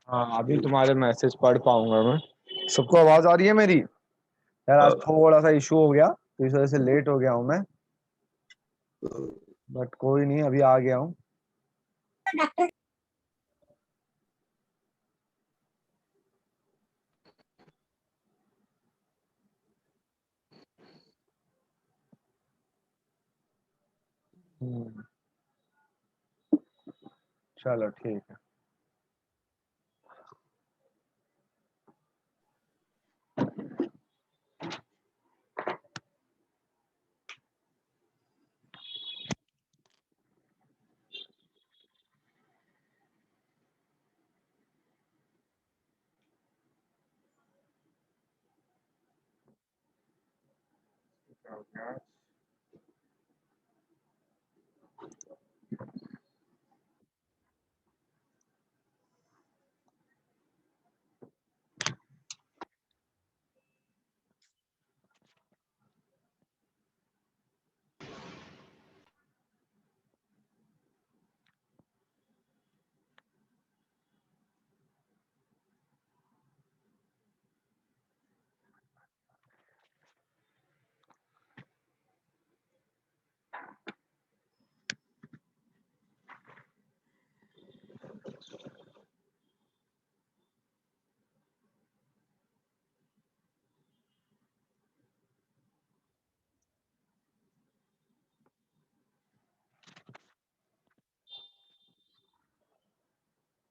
हाँ, अभी तुम्हारे मैसेज पढ़ पाऊंगा मैं। सबको आवाज आ रही है मेरी? यार आज थोड़ा सा इशू हो गया तो इस वजह से लेट हो गया हूँ मैं। बट कोई नहीं, अभी आ गया हूँ। हम्म, चलो ठीक है।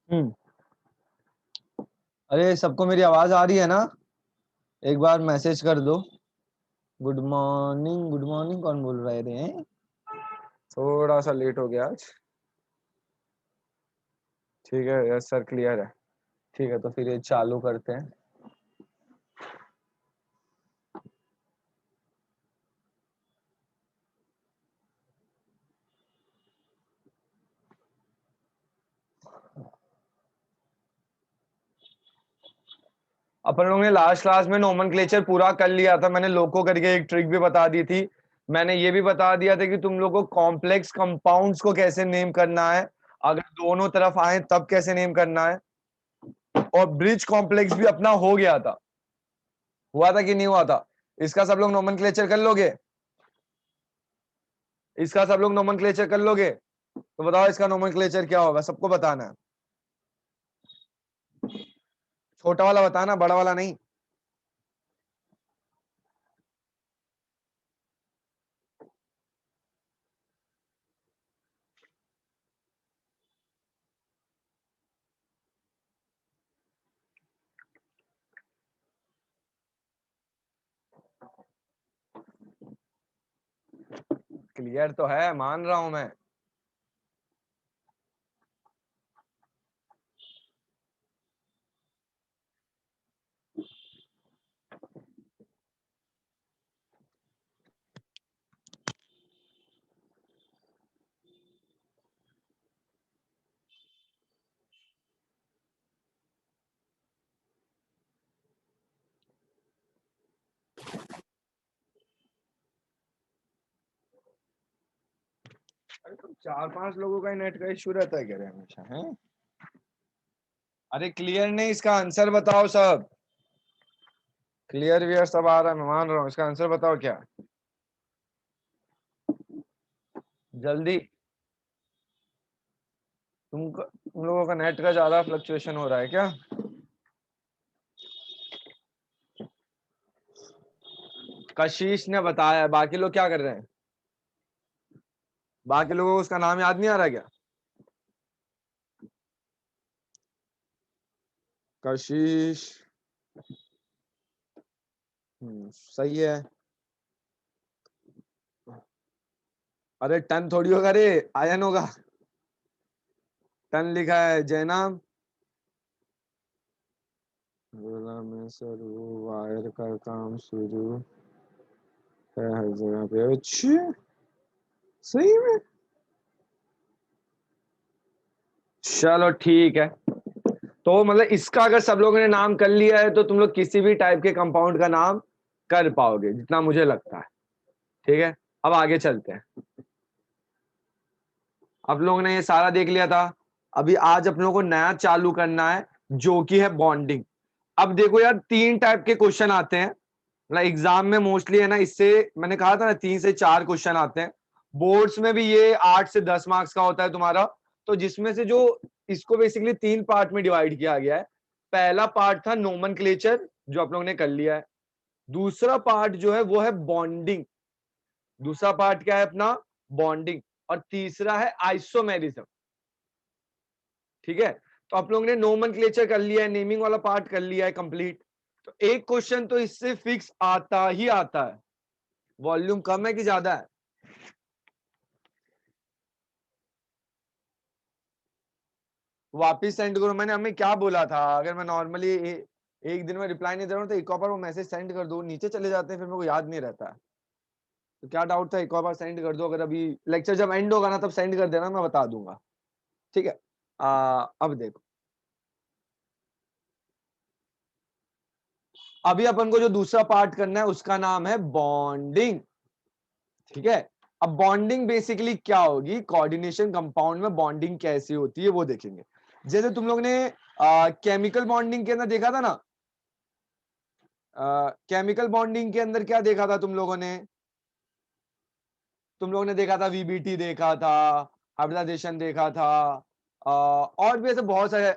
हम्म। अरे सबको मेरी आवाज आ रही है ना? एक बार मैसेज कर दो। गुड मॉर्निंग, गुड मॉर्निंग कौन बोल रहा है रे? थोड़ा सा लेट हो गया आज। ठीक है, यस सर, क्लियर है। ठीक है, तो फिर ये चालू करते हैं। अपन लोगों ने लास्ट क्लास में नोमेनक्लेचर पूरा कर लिया था। मैंने लोको करके एक ट्रिक भी बता दी थी। मैंने ये भी बता दिया था कि तुम लोगों को कॉम्प्लेक्स कंपाउंड्स को कैसे नेम करना है, अगर दोनों तरफ आए तब कैसे नेम करना है। और ब्रिज कॉम्प्लेक्स भी अपना हो गया था। हुआ था कि नहीं हुआ था? इसका सब लोग नोमेनक्लेचर कर लोगे? इसका सब लोग नोमेनक्लेचर कर लोगे? तो बताओ इसका नोमेनक्लेचर क्या होगा, सबको बताना है। छोटा वाला बताना, बड़ा वाला नहीं। क्लियर तो है, मान रहा हूं मैं। अरे तुम चार पांच लोगों का नेट का इश्यू रहता है क्या रे हमेशा है? अरे क्लियर नहीं, इसका आंसर बताओ सब। क्लियर वियर सब आ रहा है, मैं मान रहा हूँ। इसका आंसर बताओ क्या, जल्दी। तुम लोगों का नेट का ज्यादा फ्लक्चुएशन हो रहा है क्या? कशिश ने बताया, बाकी लोग क्या कर रहे हैं? बाकी लोगों को उसका नाम याद नहीं आ रहा क्या? कशिश। सही है। अरे टन थोड़ी होगा रे, आयन होगा। टन लिखा है जैनाम। गोला में सर वो वायर का काम शुरू है हर जगह पे। अच्छा, सही में। चलो ठीक है। तो मतलब इसका अगर सब लोगों ने नाम कर लिया है तो तुम लोग किसी भी टाइप के कंपाउंड का नाम कर पाओगे, जितना मुझे लगता है। ठीक है, अब आगे चलते हैं। आप लोगों ने ये सारा देख लिया था। अभी आज अपने लोगों को नया चालू करना है। जो कि है बॉन्डिंग। अब देखो यार, 3 टाइप के क्वेश्चन आते हैं, मतलब एग्जाम में मोस्टली है ना, इससे मैंने कहा था ना 3 से 4 क्वेश्चन आते हैं। बोर्ड्स में भी ये 8 से 10 मार्क्स का होता है तुम्हारा। तो जिसमें से जो इसको बेसिकली 3 पार्ट में डिवाइड किया गया है। पहला पार्ट था नोमेनक्लेचर, जो आप लोगों ने कर लिया है। दूसरा पार्ट जो है वो है बॉन्डिंग। दूसरा पार्ट क्या है अपना? बॉन्डिंग। और तीसरा है आइसोमेरिज्म। ठीक है, तो आप लोगों ने नोमेनक्लेचर कर लिया है, नेमिंग वाला पार्ट कर लिया है कंप्लीट। तो एक क्वेश्चन तो इससे फिक्स आता ही आता है। वॉल्यूम कम है कि ज्यादा है? वापिस सेंड करो। मैंने हमें क्या बोला था, अगर मैं नॉर्मली एक दिन में रिप्लाई नहीं दे रहा हूँ तो एक और बार वो मैसेज सेंड कर दो, नीचे चले जाते हैं, फिर मेरे को याद नहीं रहता है। तो क्या डाउट था, एक और बार सेंड कर दो। अगर अभी लेक्चर जब एंड होगा ना तब सेंड कर देना, मैं बता दूंगा। ठीक है। अब देखो, अभी अपन को जो दूसरा पार्ट करना है उसका नाम है बॉन्डिंग। ठीक है। अब बॉन्डिंग बेसिकली क्या होगी, कोऑर्डिनेशन कंपाउंड में बॉन्डिंग कैसी होती है वो देखेंगे। जैसे तुम लोग ने केमिकल बॉन्डिंग के अंदर देखा था ना, केमिकल बॉन्डिंग के अंदर क्या देखा था तुम लोगों ने? तुम लोगों ने देखा था वीबीटी देखा था, हाइब्रिडाइजेशन देखा था, और भी ऐसे बहुत सारे,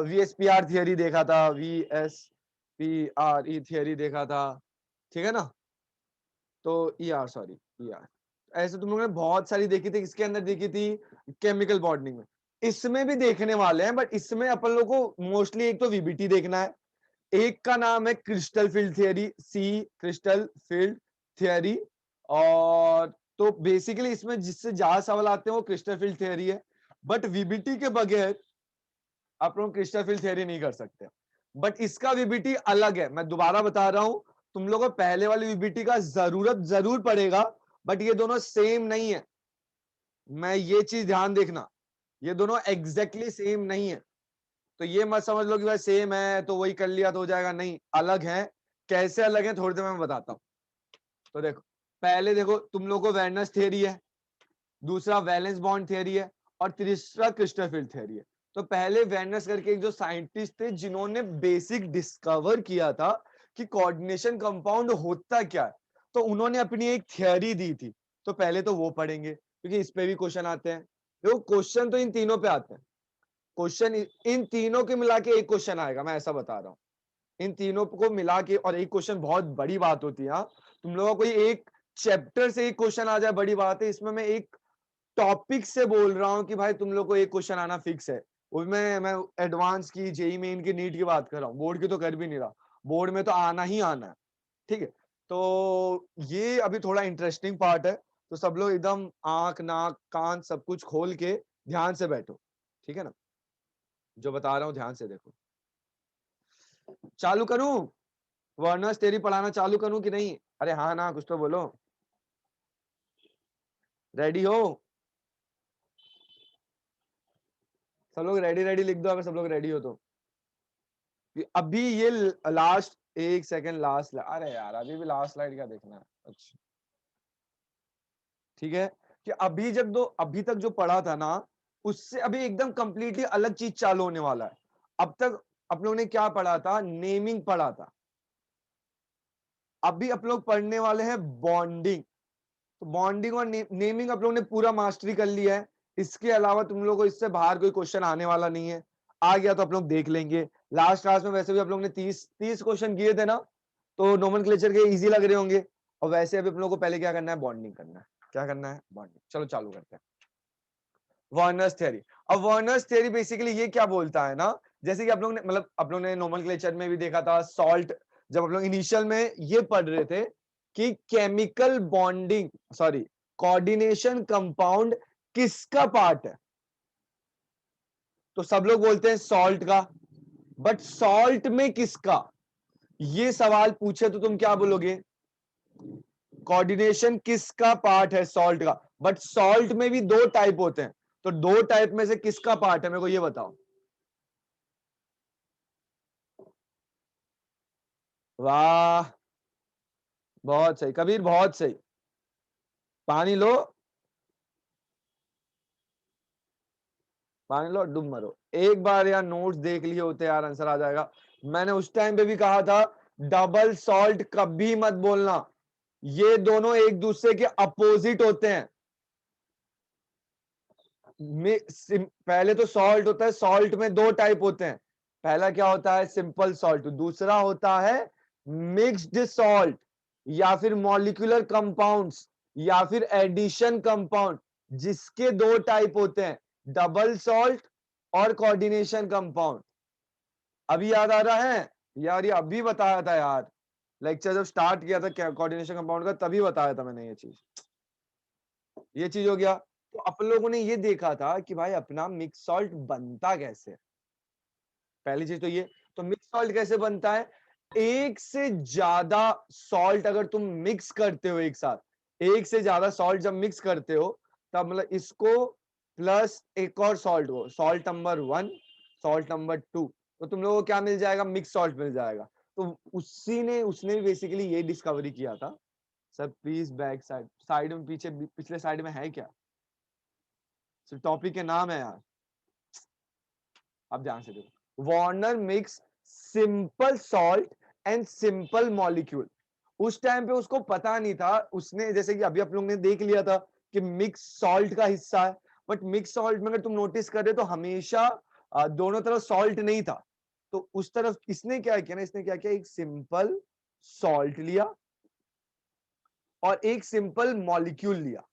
वीएसपीआर थियरी देखा था, वीएसपीआर थियरी देखा था। ठीक है ना? तो ईआर, सॉरी, ईआर। ऐसे तुम लोगों ने बहुत सारी देखी थी, किसके अंदर देखी थी? केमिकल बॉन्डिंग में। इसमें भी देखने वाले हैं, बट इसमें अपन लोग को मोस्टली एक तो वीबीटी देखना है, एक का नाम है क्रिस्टल फील्ड थियरी, सी क्रिस्टल फील्ड थियरी। और तो बेसिकली इसमें जिससे ज्यादा सवाल आते हैं वो क्रिस्टल फील्ड थियरी है। बट वीबीटी के बगैर आप लोग क्रिस्टल फील्ड थियरी नहीं कर सकते। बट इसका वीबीटी अलग है, मैं दोबारा बता रहा हूं। तुम लोगों को पहले वाली वीबीटी का जरूरत जरूर पड़ेगा, बट ये दोनों सेम नहीं है। मैं ये चीज ध्यान देखना, ये दोनों एग्जैक्टली सेम नहीं है। तो ये मत समझ लो कि भाई सेम है तो वही कर लिया तो हो जाएगा, नहीं, अलग है। कैसे अलग है थोड़ी देर में मैं बताता हूँ। तो देखो, पहले देखो तुम लोग को वेर्नस थियरी है, दूसरा वैलेंस बॉन्ड थियरी है, और तीसरा क्रिस्टल फील्ड थियरी है। तो पहले वेर्नस करके एक जो साइंटिस्ट थे जिन्होंने बेसिक डिस्कवर किया था कि कोऑर्डिनेशन कंपाउंड होता क्या है, तो उन्होंने अपनी एक थियरी दी थी। तो पहले तो वो पढ़ेंगे, क्योंकि इस पे भी क्वेश्चन आते हैं। देखो, क्वेश्चन तो इन तीनों पे आते हैं। क्वेश्चन इन तीनों के मिला के एक क्वेश्चन आएगा, मैं ऐसा बता रहा हूँ। इन तीनों को मिला के और एक क्वेश्चन बहुत बड़ी बात होती है। हाँ, तुम लोगों को कोई एक चैप्टर से एक क्वेश्चन आ जाए बड़ी बात है, इसमें मैं एक टॉपिक से बोल रहा हूँ कि भाई तुम लोग को एक क्वेश्चन आना फिक्स है। उसमें मैं एडवांस की, जेई मेन की, नीट की बात कर रहा हूँ, बोर्ड की तो कर भी नहीं रहा। बोर्ड में तो आना ही आना है। ठीक है। तो ये अभी थोड़ा इंटरेस्टिंग पार्ट है। तो सब लोग एकदम आंख नाक कान सब कुछ खोल के ध्यान से बैठो। ठीक है ना? जो बता रहा हूँ ध्यान से देखो। चालू करूं? वर्नर्स थ्योरी पढ़ाना चालू करूं कि नहीं? अरे हाँ ना, कुछ तो बोलो। रेडी हो? सब लोग रेडी रेडी लिख दो, अगर सब लोग रेडी हो तो। अभी ये लास्ट, एक सेकंड, लास्ट, अरे यार अभी भी लास्ट स्लाइड क्या देखना है? अच्छा, ठीक है। कि अभी जब दो अभी तक जो पढ़ा था ना, उससे अभी एकदम कंप्लीटली अलग चीज चालू होने वाला है। अब तक आप लोगों ने क्या पढ़ा था? नेमिंग पढ़ा था। अभी आप लोग पढ़ने वाले हैं बॉन्डिंग। तो बॉन्डिंग और नेमिंग आप लोगों ने पूरा मास्टरी कर लिया है। इसके अलावा तुम लोगों को इससे बाहर कोई क्वेश्चन आने वाला नहीं है। आ गया तो आप लोग देख लेंगे। लास्ट क्लास में वैसे भी आप लोगों ने 30 क्वेश्चन किए थे ना, तो नोमेनक्लेचर के इजी लग रहे होंगे। और वैसे अभी आप लोगों को पहले क्या करना है? बॉन्डिंग करना है। क्या करना है? बॉन्डिंग। चलो चालू करते हैं। Werner's theory. अब वर्नर्स थ्योरी बेसिकली ये क्या बोलता है ना, जैसे कि आप लोग ने, मतलब आप लोग ने नोमेनक्लेचर में भी देखा था, सॉल्ट, जब आप लोग इनिशियल में ये पढ़ रहे थे कि chemical bonding, sorry, coordination compound किसका पार्ट है, तो सब लोग बोलते हैं सॉल्ट का। बट सॉल्ट में किसका? ये सवाल पूछे तो तुम क्या बोलोगे? कोऑर्डिनेशन किसका पार्ट है? सॉल्ट का। बट सॉल्ट में भी दो टाइप होते हैं, तो दो टाइप में से किसका पार्ट है, मेरे को ये बताओ। वाह, बहुत सही कबीर, बहुत सही। पानी लो। मान लो डूब मरो। एक बार यार नोट्स देख लिए होते यार आंसर आ जाएगा। मैंने उस टाइम पे भी कहा था डबल सॉल्ट कभी मत बोलना, ये दोनों एक दूसरे के अपोजिट होते हैं। पहले तो सॉल्ट होता है, सॉल्ट में दो टाइप होते हैं। पहला क्या होता है, सिंपल सॉल्ट। दूसरा होता है मिक्स्ड सॉल्ट, या फिर मॉलिक्यूलर कंपाउंड्स, या फिर एडिशन कंपाउंड, जिसके दो टाइप होते हैं, डबल सॉल्ट और कोऑर्डिनेशन कंपाउंड। अभी याद आ रहा है यार, ये अभी बताया था यार, लेक्चर जब स्टार्ट किया था कोऑर्डिनेशन कंपाउंड का, तभी बताया था मैंने ये चीज हो गया। तो अपन लोगों ने ये देखा था कि भाई अपना मिक्स सॉल्ट बनता कैसे। पहली चीज तो ये, तो मिक्स सॉल्ट कैसे बनता है, एक से ज्यादा सॉल्ट अगर तुम मिक्स करते हो एक साथ, एक से ज्यादा सॉल्ट जब मिक्स करते हो, तब मतलब इसको प्लस एक और सॉल्ट को, सॉल्ट नंबर 1, सॉल्ट नंबर 2, तो तुम लोगों को क्या मिल जाएगा, मिक्स सॉल्ट मिल जाएगा। तो उसने भी बेसिकली ये डिस्कवरी किया था। Sir please back side, side में पीछे, पिछले साइड में है क्या, टॉपिक के नाम है यार, अब ध्यान से देखो। Warner mix simple salt and simple molecule. उस टाइम पे उसको पता नहीं था, उसने जैसे कि अभी आप लोगों ने देख लिया था कि मिक्स सॉल्ट का हिस्सा है, बट मिक्स सॉल्ट में अगर तुम नोटिस कर रहे हो तो हमेशा दोनों तरफ सॉल्ट नहीं था। तो उस तरफ इसने क्या किया ना, इसने क्या किया, एक सिंपल सॉल्ट लिया और एक सिंपल मॉलिक्यूल लिया।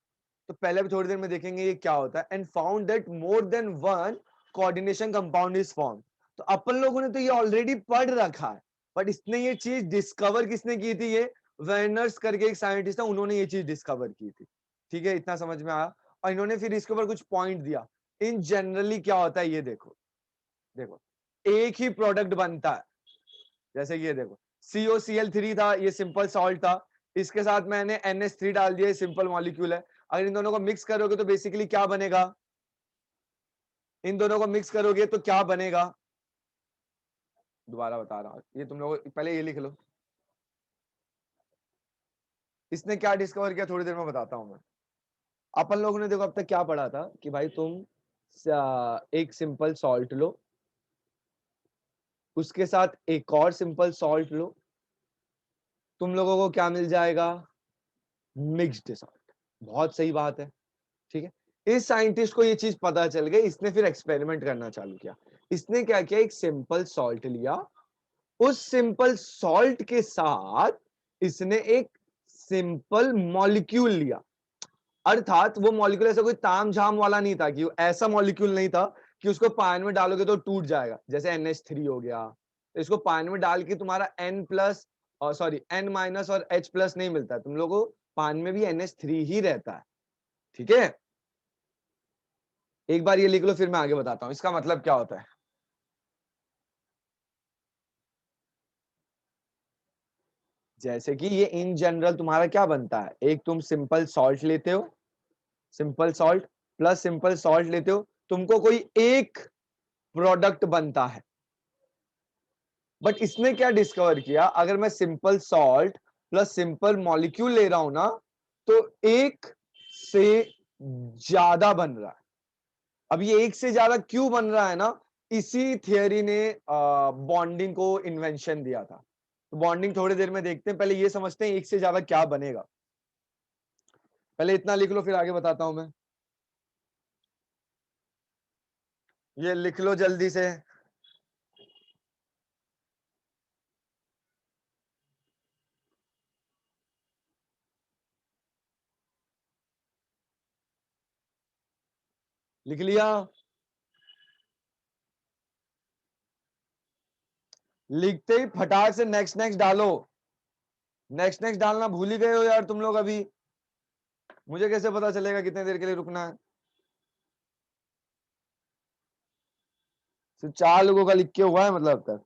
तो पहले भी थोड़ी देर में देखेंगे ये क्या होता है, and found that more than one coordination compound is form. तो अपन लोगों ने तो ये ऑलरेडी पढ़ रखा है, बट इसने ये चीज डिस्कवर किसने की थी, ये वेर्नर्स करके एक साइंटिस्ट था, उन्होंने ये चीज डिस्कवर की थी। ठीक है, इतना समझ में आया। और इन्होंने फिर इसके ऊपर कुछ पॉइंट दिया। इन जनरली क्या होता है ये देखो, देखो एक ही प्रोडक्ट बनता है। जैसे कि ये देखो, COCl3 था, ये सिंपल सॉल्ट था, इसके साथ मैंने NH3 डाल दिया, सिंपल मॉलिक्यूल है। अगर इन दोनों को मिक्स करोगे तो बेसिकली क्या बनेगा, इन दोनों को मिक्स करोगे तो क्या बनेगा, दोबारा बता रहा हूं, ये तुम लोग पहले ये लिख लो। इसने क्या डिस्कवर किया थोड़ी देर में बताता हूं मैं। अपन लोगों ने देखो अब तक क्या पढ़ा था कि भाई तुम एक सिंपल सॉल्ट लो, उसके साथ एक और सिंपल सॉल्ट लो, तुम लोगों को क्या मिल जाएगा, मिक्स्ड सॉल्ट। बहुत सही बात है। ठीक है, इस साइंटिस्ट को ये चीज पता चल गई, इसने फिर एक्सपेरिमेंट करना चालू किया। इसने क्या किया, एक सिंपल सॉल्ट लिया, उस सिंपल सॉल्ट के साथ इसने एक सिंपल मॉलिक्यूल लिया। अर्थात वो मॉलिक्यूल ऐसा कोई तामझाम वाला नहीं था, कि ऐसा मॉलिक्यूल नहीं था कि उसको पानी में डालोगे तो टूट जाएगा, जैसे NH3 हो गया। तो इसको पानी में डाल के तुम्हारा N plus, sorry N minus और H प्लस नहीं मिलता है, तुम लोगों को पानी में भी NH3 ही रहता है। ठीक है, एक बार ये लिख लो, फिर मैं आगे बताता हूं इसका मतलब क्या होता है। जैसे कि ये इन जनरल तुम्हारा क्या बनता है, एक तुम सिंपल सॉल्ट लेते हो, simple salt plus simple salt लेते हो, तुमको कोई एक प्रोडक्ट बनता है। बट इसने क्या डिस्कवर किया, अगर मैं simple salt plus simple molecule ले रहा हूं ना, तो एक से ज्यादा बन रहा है। अब ये एक से ज्यादा क्यों बन रहा है ना, इसी थियरी ने बॉन्डिंग को इन्वेंशन दिया था। तो बॉन्डिंग थोड़ी देर में देखते हैं, पहले ये समझते हैं एक से ज्यादा क्या बनेगा। पहले इतना लिख लो, फिर आगे बताता हूं मैं। ये लिख लो जल्दी से। लिख लिया, लिखते ही फटाक से नेक्स्ट नेक्स्ट डालो। नेक्स्ट नेक्स्ट डालना भूल ही गए हो यार तुम लोग अभी, मुझे कैसे पता चलेगा कितने देर के लिए रुकना है। सिर्फ 4 लोगों का लिख के हुआ है मतलब अब तक,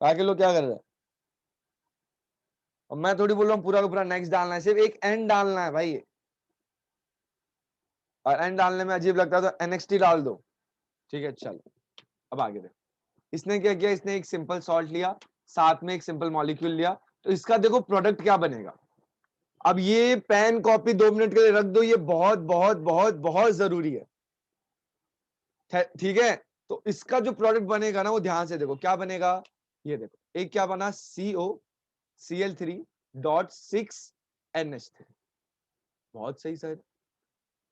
बाकी लोग क्या कर रहे हैं। और मैं थोड़ी बोल रहा हूँ पूरा का पूरा नेक्स्ट डालना है, सिर्फ एक एन डालना है भाई, और एन डालने में अजीब लगता है तो NXT डाल दो। ठीक है चलो, अब आगे देखो। इसने क्या किया, इसने एक सिंपल सॉल्ट लिया, साथ में एक सिंपल मॉलिक्यूल लिया, तो इसका देखो प्रोडक्ट क्या बनेगा। अब ये पेन कॉपी 2 मिनट के लिए रख दो, ये बहुत बहुत बहुत बहुत जरूरी है। ठीक है, तो इसका जो प्रोडक्ट बनेगा ना वो ध्यान से देखो क्या बनेगा। ये देखो एक क्या बना, COCl3.6NH3। बहुत सही सर।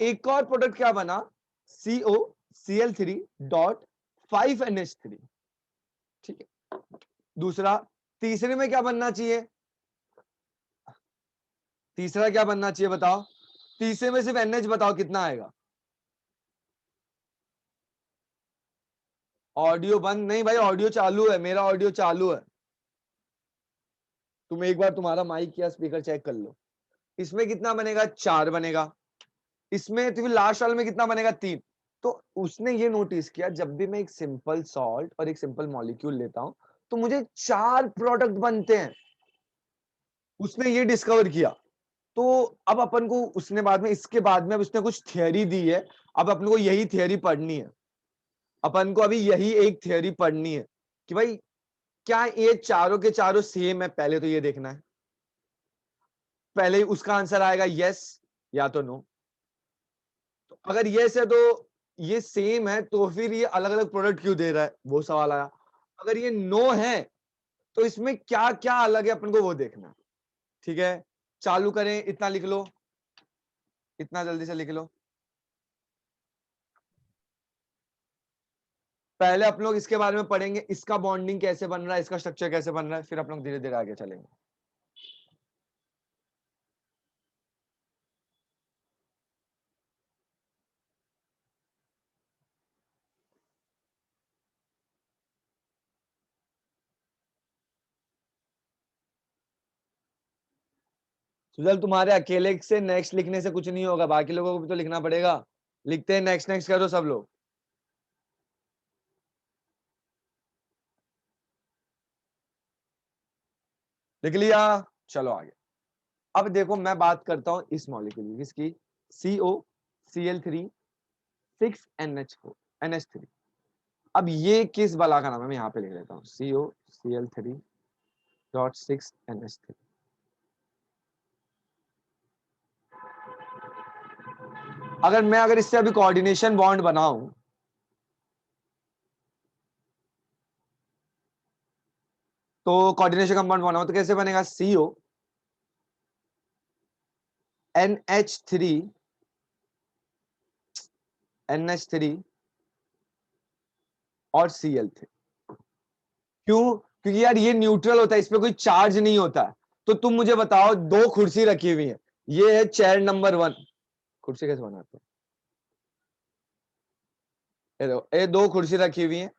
एक और प्रोडक्ट क्या बना, COCl3.5NH3। ठीक है, दूसरा। तीसरे में क्या बनना चाहिए, तीसरा क्या बनना चाहिए बताओ, तीसरे में सिर्फ NH बताओ कितना आएगा। ऑडियो बंद नहीं भाई, ऑडियो चालू है, मेरा ऑडियो चालू है। तुम एक बार तुम्हारा माइक या स्पीकर चेक कर लो। इसमें कितना बनेगा, 4 बनेगा। इसमें तो फिर लास्ट वाले में कितना बनेगा, 3। तो उसने ये नोटिस किया जब भी मैं एक सिंपल सॉल्ट और एक सिंपल मॉलिक्यूल लेता हूं तो मुझे 4 प्रोडक्ट बनते हैं। उसने ये डिस्कवर किया। तो अब अपन को उसने बाद में, इसके बाद में अब उसने कुछ थियरी दी है। अब अपन को यही थियरी पढ़नी है। अपन को अभी यही एक थियरी पढ़नी है कि भाई क्या ये चारों के चारों सेम है। पहले तो ये देखना है, पहले ही उसका आंसर आएगा यस या तो नो। तो अगर यस है तो ये सेम है, तो फिर ये अलग अलग प्रोडक्ट क्यों दे रहा है, वो सवाल आया। अगर ये नो है तो इसमें क्या क्या अलग है अपन को वो देखना है। ठीक है, चालू करें, इतना लिख लो, इतना जल्दी से लिख लो। पहले अपन लोग इसके बारे में पढ़ेंगे, इसका बॉन्डिंग कैसे बन रहा है, इसका स्ट्रक्चर कैसे बन रहा है, फिर अपन लोग धीरे धीरे आगे चलेंगे। सुजल तुम्हारे अकेले से नेक्स्ट लिखने से कुछ नहीं होगा, बाकी लोगों को भी तो लिखना पड़ेगा। लिखते हैं, नेक्स्ट नेक्स्ट करो सब लोग। लिख लिया, चलो आगे। अब देखो मैं बात करता हूं इस मॉलिक्यूल की, किसकी, COCl3 6NH4 NH3। अब ये किस बला का नाम है, मैं यहाँ पे लिख लेता हूँ COCl3.6NH3। अगर इससे अभी कोऑर्डिनेशन बॉन्ड बनाऊं तो कोऑर्डिनेशन कंपाउंड बनाऊं तो कैसे बनेगा, CONH3 और Cl3। क्यों, क्योंकि यार ये न्यूट्रल होता है, इस पे कोई चार्ज नहीं होता है। तो तुम मुझे बताओ, दो कुर्सी रखी हुई है, ये है चेयर नंबर 1। कुर्सी कैसे बनाते हैं, ये देखो, ये दो कुर्सी रखी हुई है।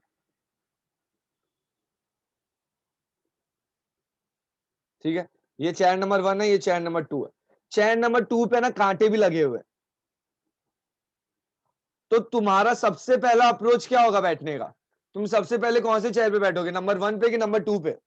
ठीक है, ये चेयर नंबर 1 है, ये चेयर नंबर 2 है। चेयर नंबर 2 पे ना कांटे भी लगे हुए हैं। तो तुम्हारा सबसे पहला अप्रोच क्या होगा बैठने का, तुम सबसे पहले कौन से चेयर पे बैठोगे, नंबर 1 पे कि नंबर 2 पे।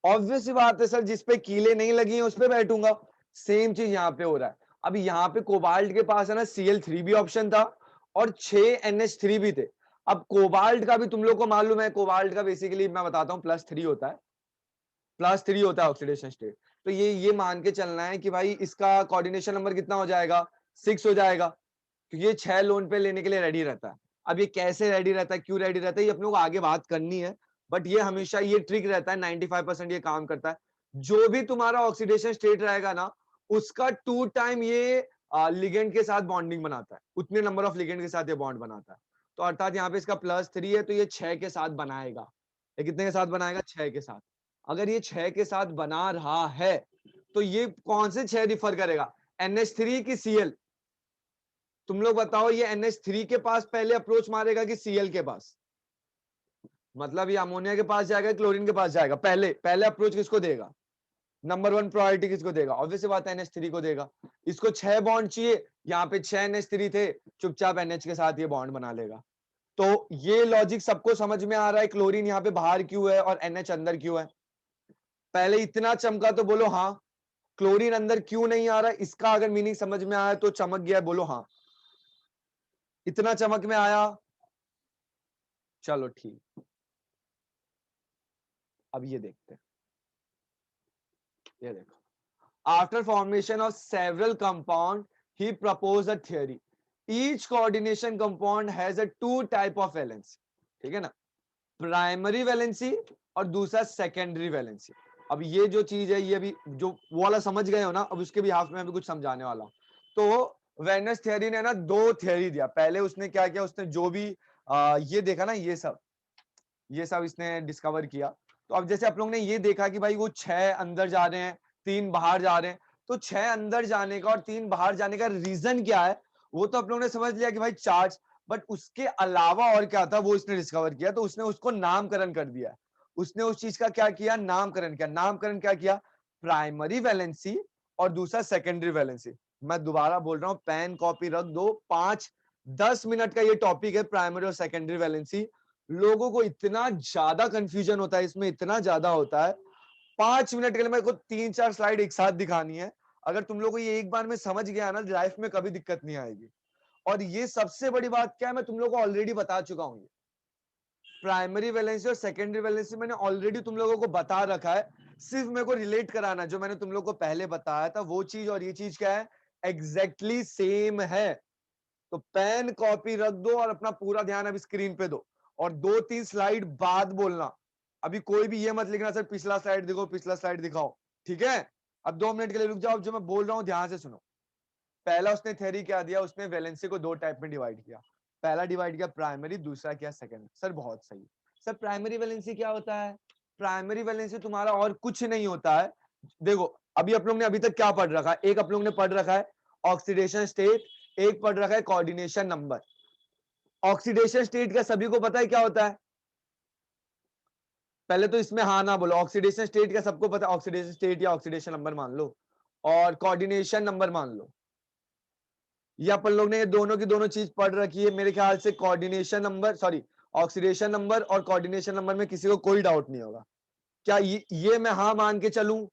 ऑब्वियस सी बात है सर, जिस पे कीले नहीं लगी हैं उस पे बैठूंगा। सेम चीज यहाँ पे हो रहा है। अब यहाँ पे कोबाल्ट के पास है ना Cl3 भी ऑप्शन था और 6NH3 भी थे। अब कोबाल्ट का भी तुम लोग को मालूम है, कोबाल्ट का बेसिकली मैं बताता हूँ +3 होता है, +3 होता है ऑक्सीडेशन स्टेट। तो ये मान के चलना है कि भाई इसका कोऑर्डिनेशन नंबर कितना हो जाएगा, 6 हो जाएगा, क्योंकि ये 6 लोन पे लेने के लिए रेडी रहता है। अब ये कैसे रेडी रहता है, क्यों रेडी रहता है, ये अपने को आगे बात करनी है। बट ये हमेशा ये ट्रिक रहता है, 95% ये काम करता है। जो भी तुम्हारा ऑक्सीडेशन स्टेट रहेगा ना, उसका 2 टाइम ये लिगेंड के साथ बॉन्डिंग बनाता है, उतने नंबर ऑफ लिगेंड के साथ ये बॉन्ड बनाता है। तो अर्थात यहाँ पे इसका +3 है, तो ये 6 के साथ बनाएगा। ये कितने के साथ बनाएगा, 6 के साथ। अगर ये 6 के साथ बना रहा है तो ये कौन से 6 रिफर करेगा, NH3 की Cl। तुम लोग बताओ, ये NH3 के पास पहले अप्रोच मारेगा कि Cl के पास, मतलब ये अमोनिया के पास जाएगा, क्लोरीन के पास जाएगा, पहले पहले अप्रोच किसको देगा, नंबर 1 प्रायोरिटी किसको देगा, ऑब्वियस बात है NH3 को देगा। इसको 6 बॉन्ड चाहिए, यहाँ पे 6 NH3 थे, चुपचाप NH के साथ ये बॉन्ड बना लेगा। तो ये लॉजिक सबको समझ में आ रहा है, क्लोरीन यहाँ पे बाहर क्यों है और NH अंदर क्यों है। पहले इतना चमका तो बोलो हाँ। क्लोरीन अंदर क्यों नहीं आ रहा है, इसका अगर मीनिंग समझ में आया तो चमक गया, बोलो हाँ। इतना चमक में आया, चलो ठीक। अब ये देखते हैं, ये देखो, After formation of several compound, he proposed a theory. Each coordination compound has a two type of valence. ठीक है ना, प्राइमरी वैलेंसी और दूसरा सेकेंडरी वैलेंसी. अब ये जो चीज है, ये भी जो वो वाला समझ गए हो ना, अब उसके भी हाफ में भी कुछ समझाने वाला हूं. तो वेनस थियरी ने ना दो थियरी दिया. पहले उसने क्या किया, उसने जो भी ये देखा ना, ये सब इसने डिस्कवर किया. तो अब जैसे आप लोग ने ये देखा कि भाई वो 6 अंदर जा रहे हैं, 3 बाहर जा रहे हैं, तो 6 अंदर जाने का और 3 बाहर जाने का रीजन क्या है, वो तो आप लोगों ने समझ लिया कि भाई चार्ज. बट उसके अलावा और क्या था वो इसने डिस्कवर किया, तो उसने उसको नामकरण कर दिया. उसने उस चीज का क्या किया, नामकरण किया. नामकरण क्या किया, प्राइमरी वैलेंसी और दूसरा सेकेंडरी वैलेंसी. मैं दोबारा बोल रहा हूं, पेन कॉपी रख दो. 5-10 मिनट का ये टॉपिक है, प्राइमरी और सेकेंडरी वैलेंसी. लोगों को इतना ज्यादा कंफ्यूजन होता है इसमें, इतना ज्यादा होता है. 5 मिनट के लिए मेरे को 3-4 स्लाइड एक साथ दिखानी है. अगर तुम लोग को ये एक बार में समझ गया ना, लाइफ में कभी दिक्कत नहीं आएगी. और ये सबसे बड़ी बात क्या है, मैं तुम लोग को ऑलरेडी बता चुका हूं. प्राइमरी वैलेंसी और सेकेंडरी वैलेंसी मैंने ऑलरेडी तुम लोगों को बता रखा है. सिर्फ मेरे को रिलेट कराना, जो मैंने तुम लोग को पहले बताया था वो चीज और ये चीज क्या है, एग्जैक्टली सेम है. तो पेन कॉपी रख दो और अपना पूरा ध्यान अब स्क्रीन पे दो. और 2-3 स्लाइड बाद बोलना. अभी कोई भी ये मत लिखना सर पिछला स्लाइड दिखाओ, पिछला स्लाइड दिखाओ. ठीक है, अब 2 मिनट के लिए रुक जाओ. जो मैं बोल रहा हूं ध्यान से सुनो. पहला उसने थ्योरी क्या दिया, उसने वैलेंसी को 2 टाइप में डिवाइड किया. पहला डिवाइड किया प्राइमरी, दूसरा किया सेकेंडरी. सर बहुत सही. सर प्राइमरी वैलेंसी क्या होता है, प्राइमरी वैलेंसी तुम्हारा और कुछ नहीं होता है. देखो अभी आप लोग ने अभी तक क्या पढ़ रखा है, एक आप लोग ने पढ़ रखा है ऑक्सीडेशन स्टेट, एक पढ़ रखा है कोऑर्डिनेशन नंबर. ऑक्सीडेशन स्टेट का सभी को पता है क्या होता है, पहले तो इसमें हाँ ना बोलो. ऑक्सीडेशन स्टेट का सबको पता है, ऑक्सीडेशन स्टेट या ऑक्सीडेशन नंबर मान लो और कोऑर्डिनेशन नंबर मान लो. ये अपन लोग ने ये दोनों की दोनों चीज पढ़ रखी है मेरे ख्याल से. Coordination number, sorry, oxidation number और कोऑर्डिनेशन नंबर में किसी को कोई डाउट नहीं होगा. क्या ये मैं हाँ मान के चलूं,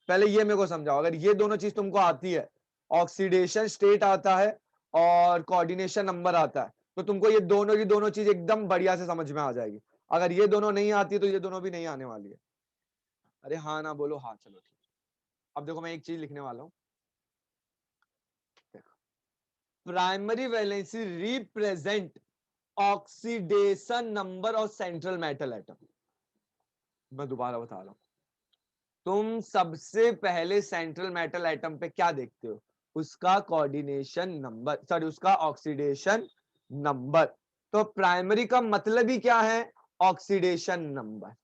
पहले ये मेरे को समझाओ. अगर ये दोनों चीज तुमको आती है, ऑक्सीडेशन स्टेट आता है और कोऑर्डिनेशन नंबर आता है, तो तुमको ये दोनों की दोनों चीज एकदम बढ़िया से समझ में आ जाएगी. अगर ये दोनों नहीं आती तो ये दोनों भी नहीं आने वाली है. अरे हाँ ना बोलो, हाँ चलो ठीक. अब देखो मैं एक चीज लिखने वाला हूँ. Primary valency represent oxidation number और सेंट्रल मेटल एटम. मैं दोबारा बता रहा हूं, तुम सबसे पहले सेंट्रल मेटल एटम पे क्या देखते हो, उसका कोऑर्डिनेशन नंबर, सॉरी उसका ऑक्सीडेशन नंबर. तो प्राइमरी का मतलब ही क्या है, ऑक्सीडेशन नंबर.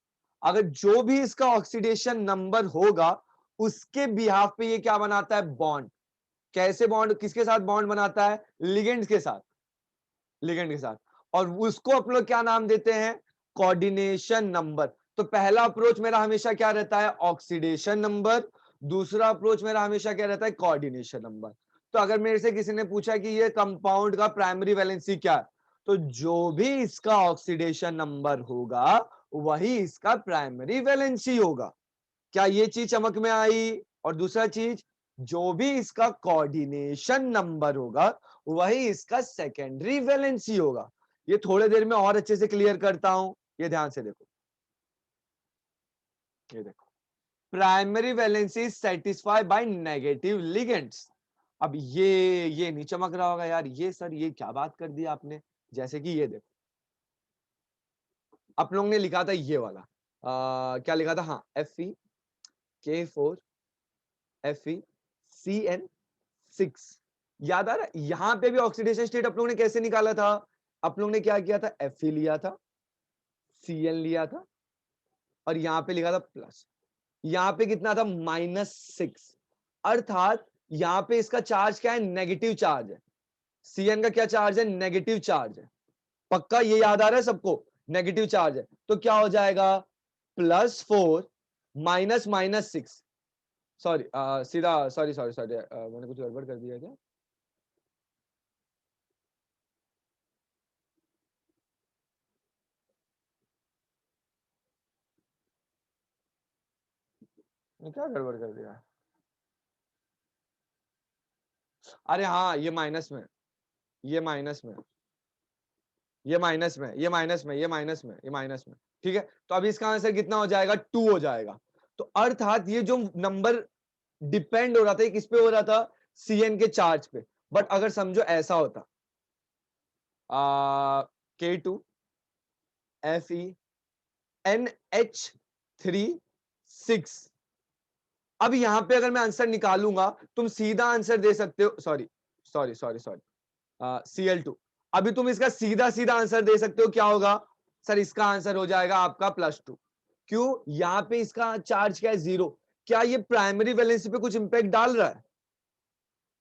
अगर जो भी इसका ऑक्सीडेशन नंबर होगा उसके बिहाफ पे ये क्या बनाता है, बॉन्ड. कैसे बॉन्ड, किसके साथ बॉन्ड बनाता है, लिगेंड के साथ, लिगेंड के साथ. और उसको आप लोग क्या नाम देते हैं, कोऑर्डिनेशन नंबर. तो पहला अप्रोच मेरा हमेशा क्या रहता है, ऑक्सीडेशन नंबर. दूसरा अप्रोच मेरा हमेशा क्या रहता है, कोऑर्डिनेशन नंबर. तो अगर मेरे से किसी ने पूछा कि ये कंपाउंड का प्राइमरी वैलेंसी क्या है, तो जो भी इसका ऑक्सीडेशन नंबर होगा वही इसका प्राइमरी वैलेंसी होगा. क्या ये चीज समझ में आई. और दूसरा चीज, जो भी इसका कोऑर्डिनेशन नंबर होगा वही इसका सेकेंडरी वैलेंसी होगा. ये थोड़े देर में और अच्छे से क्लियर करता हूं, ये ध्यान से देखो. ये देखो, primary valency satisfy by negative ligands. अब ये नहीं चमक रहा होगा यार, ये सर ये क्या बात कर दी आपने. जैसे कि ये देखो, आप लोगों ने लिखा था ये वाला, क्या लिखा था, हाँ Fe K4 Fe याद आ रहा है. यहां पे भी ऑक्सीडेशन स्टेट आप लोगों ने कैसे निकाला था, आप लोगों ने क्या किया था, Fe लिया था, Cl लिया था और यहां पे लिखा था प्लस. यहां पे कितना था, -6. अर्थात यहां पे इसका चार्ज क्या है, नेगेटिव चार्ज है. Cn का क्या चार्ज है, नेगेटिव चार्ज है. पक्का ये याद आ रहा है सबको, नेगेटिव चार्ज है. तो क्या हो जाएगा, +4 -6. सॉरी, सीधा सॉरी सॉरी सॉरी, मैंने कुछ गड़बड़ कर दिया क्या. क्या गड़बड़ कर दिया, अरे हाँ ये माइनस में, ये माइनस में, ये माइनस में, ये माइनस में, ये माइनस में, ये माइनस में. ठीक है, तो अभी इसका आंसर कितना हो जाएगा, 2 हो जाएगा. तो अर्थात ये जो नंबर डिपेंड हो रहा था, किस पे हो रहा था, CN के चार्ज पे। बट अगर समझो ऐसा होता, K2 FeNH3 6, अब यहां पे अगर मैं आंसर निकालूंगा, तुम सीधा आंसर दे सकते हो, sorry sorry sorry sorry, Cl2, अभी तुम इसका सीधा सीधा आंसर दे सकते हो, क्या होगा सर, इसका आंसर हो जाएगा आपका +2। क्यों, यहां पे इसका चार्ज क्या है, 0। क्या ये प्राइमरी वैलेंसी पे कुछ इंपैक्ट डाल रहा है?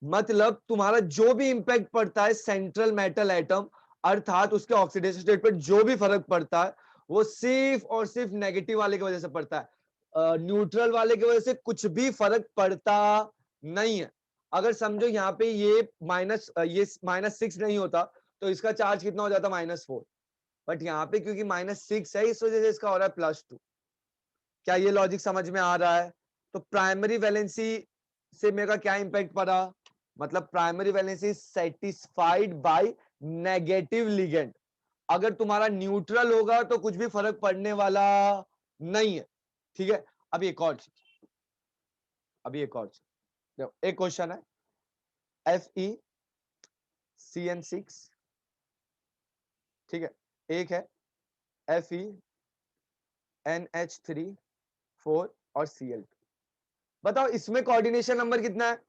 मतलब तुम्हारा जो भी इंपैक्ट पड़ता है सेंट्रल मेटल एटम, अर्थात उसके ऑक्सीडेशन स्टेट पर जो भी फर्क पड़ता है, वो सिर्फ और सिर्फ नेगेटिव वाले की वजह से पड़ता है, न्यूट्रल वाले की वजह से कुछ भी फर्क पड़ता नहीं है। अगर समझो यहाँ पे ये -6 नहीं होता, तो इसका चार्ज कितना हो जाता, -4। बट यहाँ पे क्योंकि -6 है, इस वजह से इसका हो रहा है +2। क्या ये लॉजिक समझ में आ रहा है? तो प्राइमरी वैलेंसी से मेरा क्या इंपैक्ट पड़ा, मतलब primary valency satisfied by negative ligand. अगर तुम्हारा न्यूट्रल होगा तो कुछ भी फर्क पड़ने वाला नहीं है। ठीक है, अभी एक और चीज, देखो एक क्वेश्चन है, FeCN6, ठीक है, एक है FeNH3 4 और Cl2। बताओ इसमें कोऑर्डिनेशन नंबर कितना है,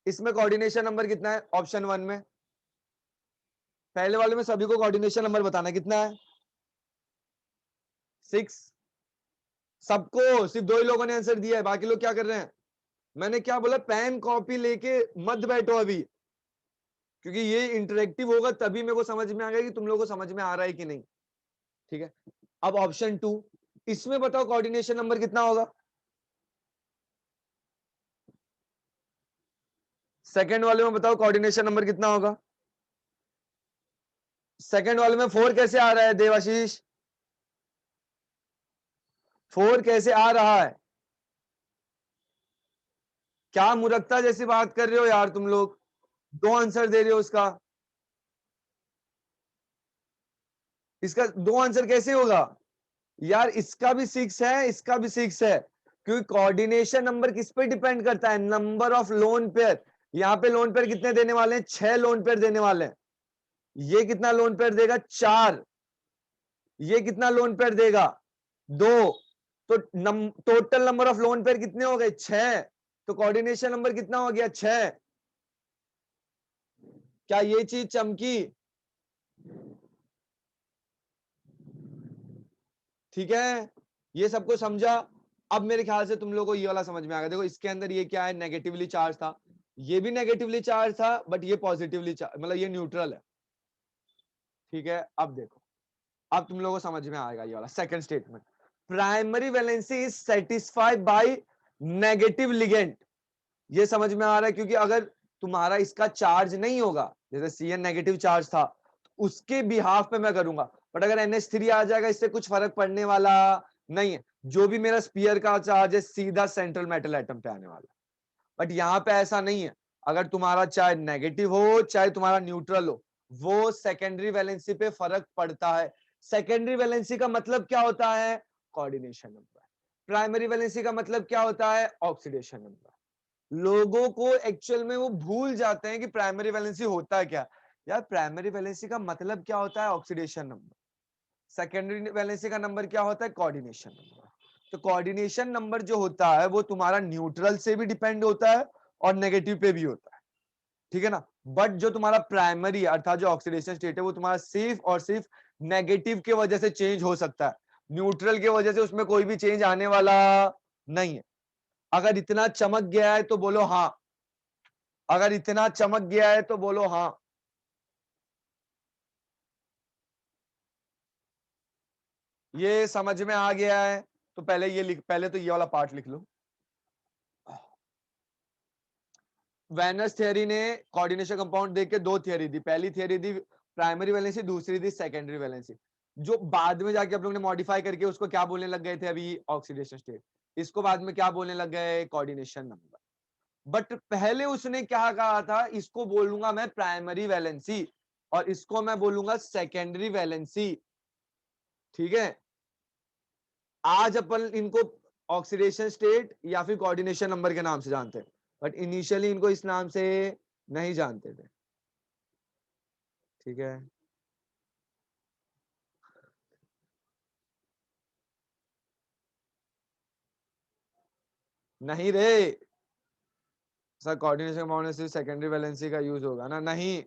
इसमें कोऑर्डिनेशन नंबर कितना है ऑप्शन 1 में? पहले वाले में सभी को कोऑर्डिनेशन नंबर बताना है, कितना है, 6। सबको, सिर्फ 2 ही लोगों ने आंसर दिया है, बाकी लोग क्या कर रहे हैं? मैंने क्या बोला, पेन कॉपी लेके मत बैठो अभी, क्योंकि ये इंटरेक्टिव होगा तभी मेरे को समझ में आ गया कि तुम लोगों को समझ में आ रहा है कि नहीं। ठीक है, अब ऑप्शन 2, इसमें बताओ कोऑर्डिनेशन नंबर कितना होगा? सेकंड वाले में बताओ कोऑर्डिनेशन नंबर कितना होगा? सेकंड वाले में 4 कैसे आ रहा है देवाशीष, 4 कैसे आ रहा है? क्या मूर्खता जैसी बात कर रहे हो यार तुम लोग, 2 आंसर दे रहे हो उसका, इसका 2 आंसर कैसे होगा यार? इसका भी 6 है, इसका भी 6 है, क्योंकि कोऑर्डिनेशन नंबर किस पे डिपेंड करता है, नंबर ऑफ लोन पेयर। यहां पे लोन पेयर कितने देने वाले हैं, 6 लोन पेयर देने वाले हैं। ये कितना लोन पेयर देगा, 4। ये कितना लोन पेयर देगा, 2। तो total number of lone pair कितने हो गए, 6। तो कोऑर्डिनेशन नंबर कितना हो गया, 6। क्या ये चीज चमकी? ठीक है, ये सबको समझा? अब मेरे ख्याल से तुम लोगों को ये वाला समझ में आ गया। देखो इसके अंदर ये क्या है, नेगेटिवली चार्ज था, ये भी नेगेटिवली चार्ज था, बट ये पॉजिटिवली चार्ज, मतलब ये न्यूट्रल है। ठीक है, अब देखो, अब तुम लोगों को समझ में आएगा ये वाला second statement, primary valency is satisfied by negative ligand. ये समझ में आ रहा है, क्योंकि अगर तुम्हारा इसका चार्ज नहीं होगा, जैसे CN नेगेटिव चार्ज था, तो उसके बिहाफ पे मैं करूंगा, बट अगर NH3 आ जाएगा, इससे कुछ फर्क पड़ने वाला नहीं है। जो भी मेरा स्पीयर का चार्ज है सीधा सेंट्रल मेटल एटम पे आने वाला। बट यहाँ पे ऐसा नहीं है, अगर तुम्हारा चाहे नेगेटिव हो चाहे तुम्हारा न्यूट्रल हो, वो सेकेंडरी वैलेंसी पे फर्क पड़ता है। सेकेंडरी वैलेंसी का मतलब क्या होता है, कोऑर्डिनेशन नंबर। प्राइमरी वैलेंसी का मतलब क्या होता है, ऑक्सीडेशन नंबर। लोगों को एक्चुअल में वो भूल जाते हैं कि प्राइमरी वैलेंसी होता है क्या। यार प्राइमरी वैलेंसी का मतलब क्या होता है, ऑक्सीडेशन नंबर। सेकेंडरी वैलेंसी का नंबर क्या होता है, कोऑर्डिनेशन नंबर। तो कोऑर्डिनेशन नंबर जो होता है वो तुम्हारा न्यूट्रल से भी डिपेंड होता है और नेगेटिव पे भी होता है। ठीक है ना, बट जो तुम्हारा प्राइमरी अर्थात जो ऑक्सीडेशन स्टेट है, वो तुम्हारा सिर्फ और सिर्फ नेगेटिव के वजह से चेंज हो सकता है, न्यूट्रल के वजह से उसमें कोई भी चेंज आने वाला नहीं है। अगर इतना चमक गया है तो बोलो हाँ, अगर इतना चमक गया है तो बोलो हाँ। ये समझ में आ गया है तो पहले ये लिख, पहले तो ये वाला पार्ट लिख लो। वेनस थियरी ने कोऑर्डिनेशन कंपाउंड देख के 2 थियरी दी, पहली थियरी दी प्राइमरी वैलेंसी, दूसरी दी सेकेंडरी वैलेंसी, जो बाद में जाके आप लोगों ने मॉडिफाई करके उसको क्या बोलने लग गए थे अभी, ऑक्सीडेशन स्टेट। इसको बाद में क्या बोलने लग गए, कोऑर्डिनेशन नंबर। बट पहले उसने क्या कहा था, इसको बोलूंगा मैं प्राइमरी वैलेंसी और इसको मैं बोलूंगा सेकेंडरी वैलेंसी। ठीक है, आज अपन इनको ऑक्सीडेशन स्टेट या फिर कोऑर्डिनेशन नंबर के नाम से जानते हैं, बट इनिशियली इनको इस नाम से नहीं जानते थे। ठीक है, नहीं रे सर, कोऑर्डिनेशन कंपाउंड में सिर्फ सेकेंडरी वैलेंसी का यूज होगा ना, नहीं।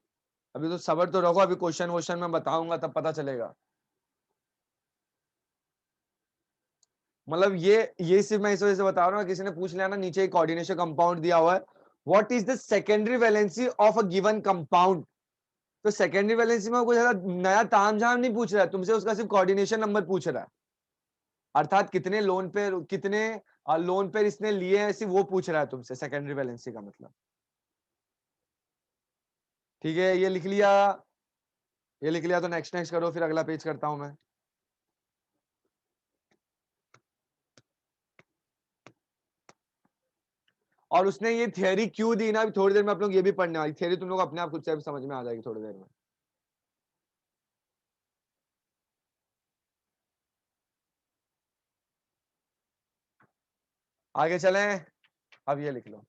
अभी तो सबर तो रखो, अभी क्वेश्चन वोश्चन में बताऊंगा तब पता चलेगा। मतलब ये सिर्फ मैं इस वजह से बता रहा हूँ, किसी ने पूछ लिया ना नीचे कोऑर्डिनेशन कंपाउंड दिया हुआ है, what is the secondary valency of a given compound, तो सेकेंडरी वैलेंसी में कोई ज्यादा नया तामझाम नहीं पूछ रहा है तुमसे, उसका सिर्फ कोऑर्डिनेशन नंबर पूछ रहा है, अर्थात कितने लोन पेयर, कितने लोन पेयर इसने लिए हैं, सिर्फ वो पूछ रहा है तुमसे, सेकेंडरी वैलेंसी का मतलब। ठीक है, ये लिख लिया, ये लिख लिया, तो नेक्स्ट नेक्स्ट करो, फिर अगला पेज करता हूं मैं। और उसने ये थियरी क्यों दी ना, अभी थोड़ी देर में आप लोग ये भी पढ़ने वाली थियरी, तुम लोग अपने आप खुद से समझ में आ जाएगी थोड़ी देर में। आगे चलें, अब ये लिख लो,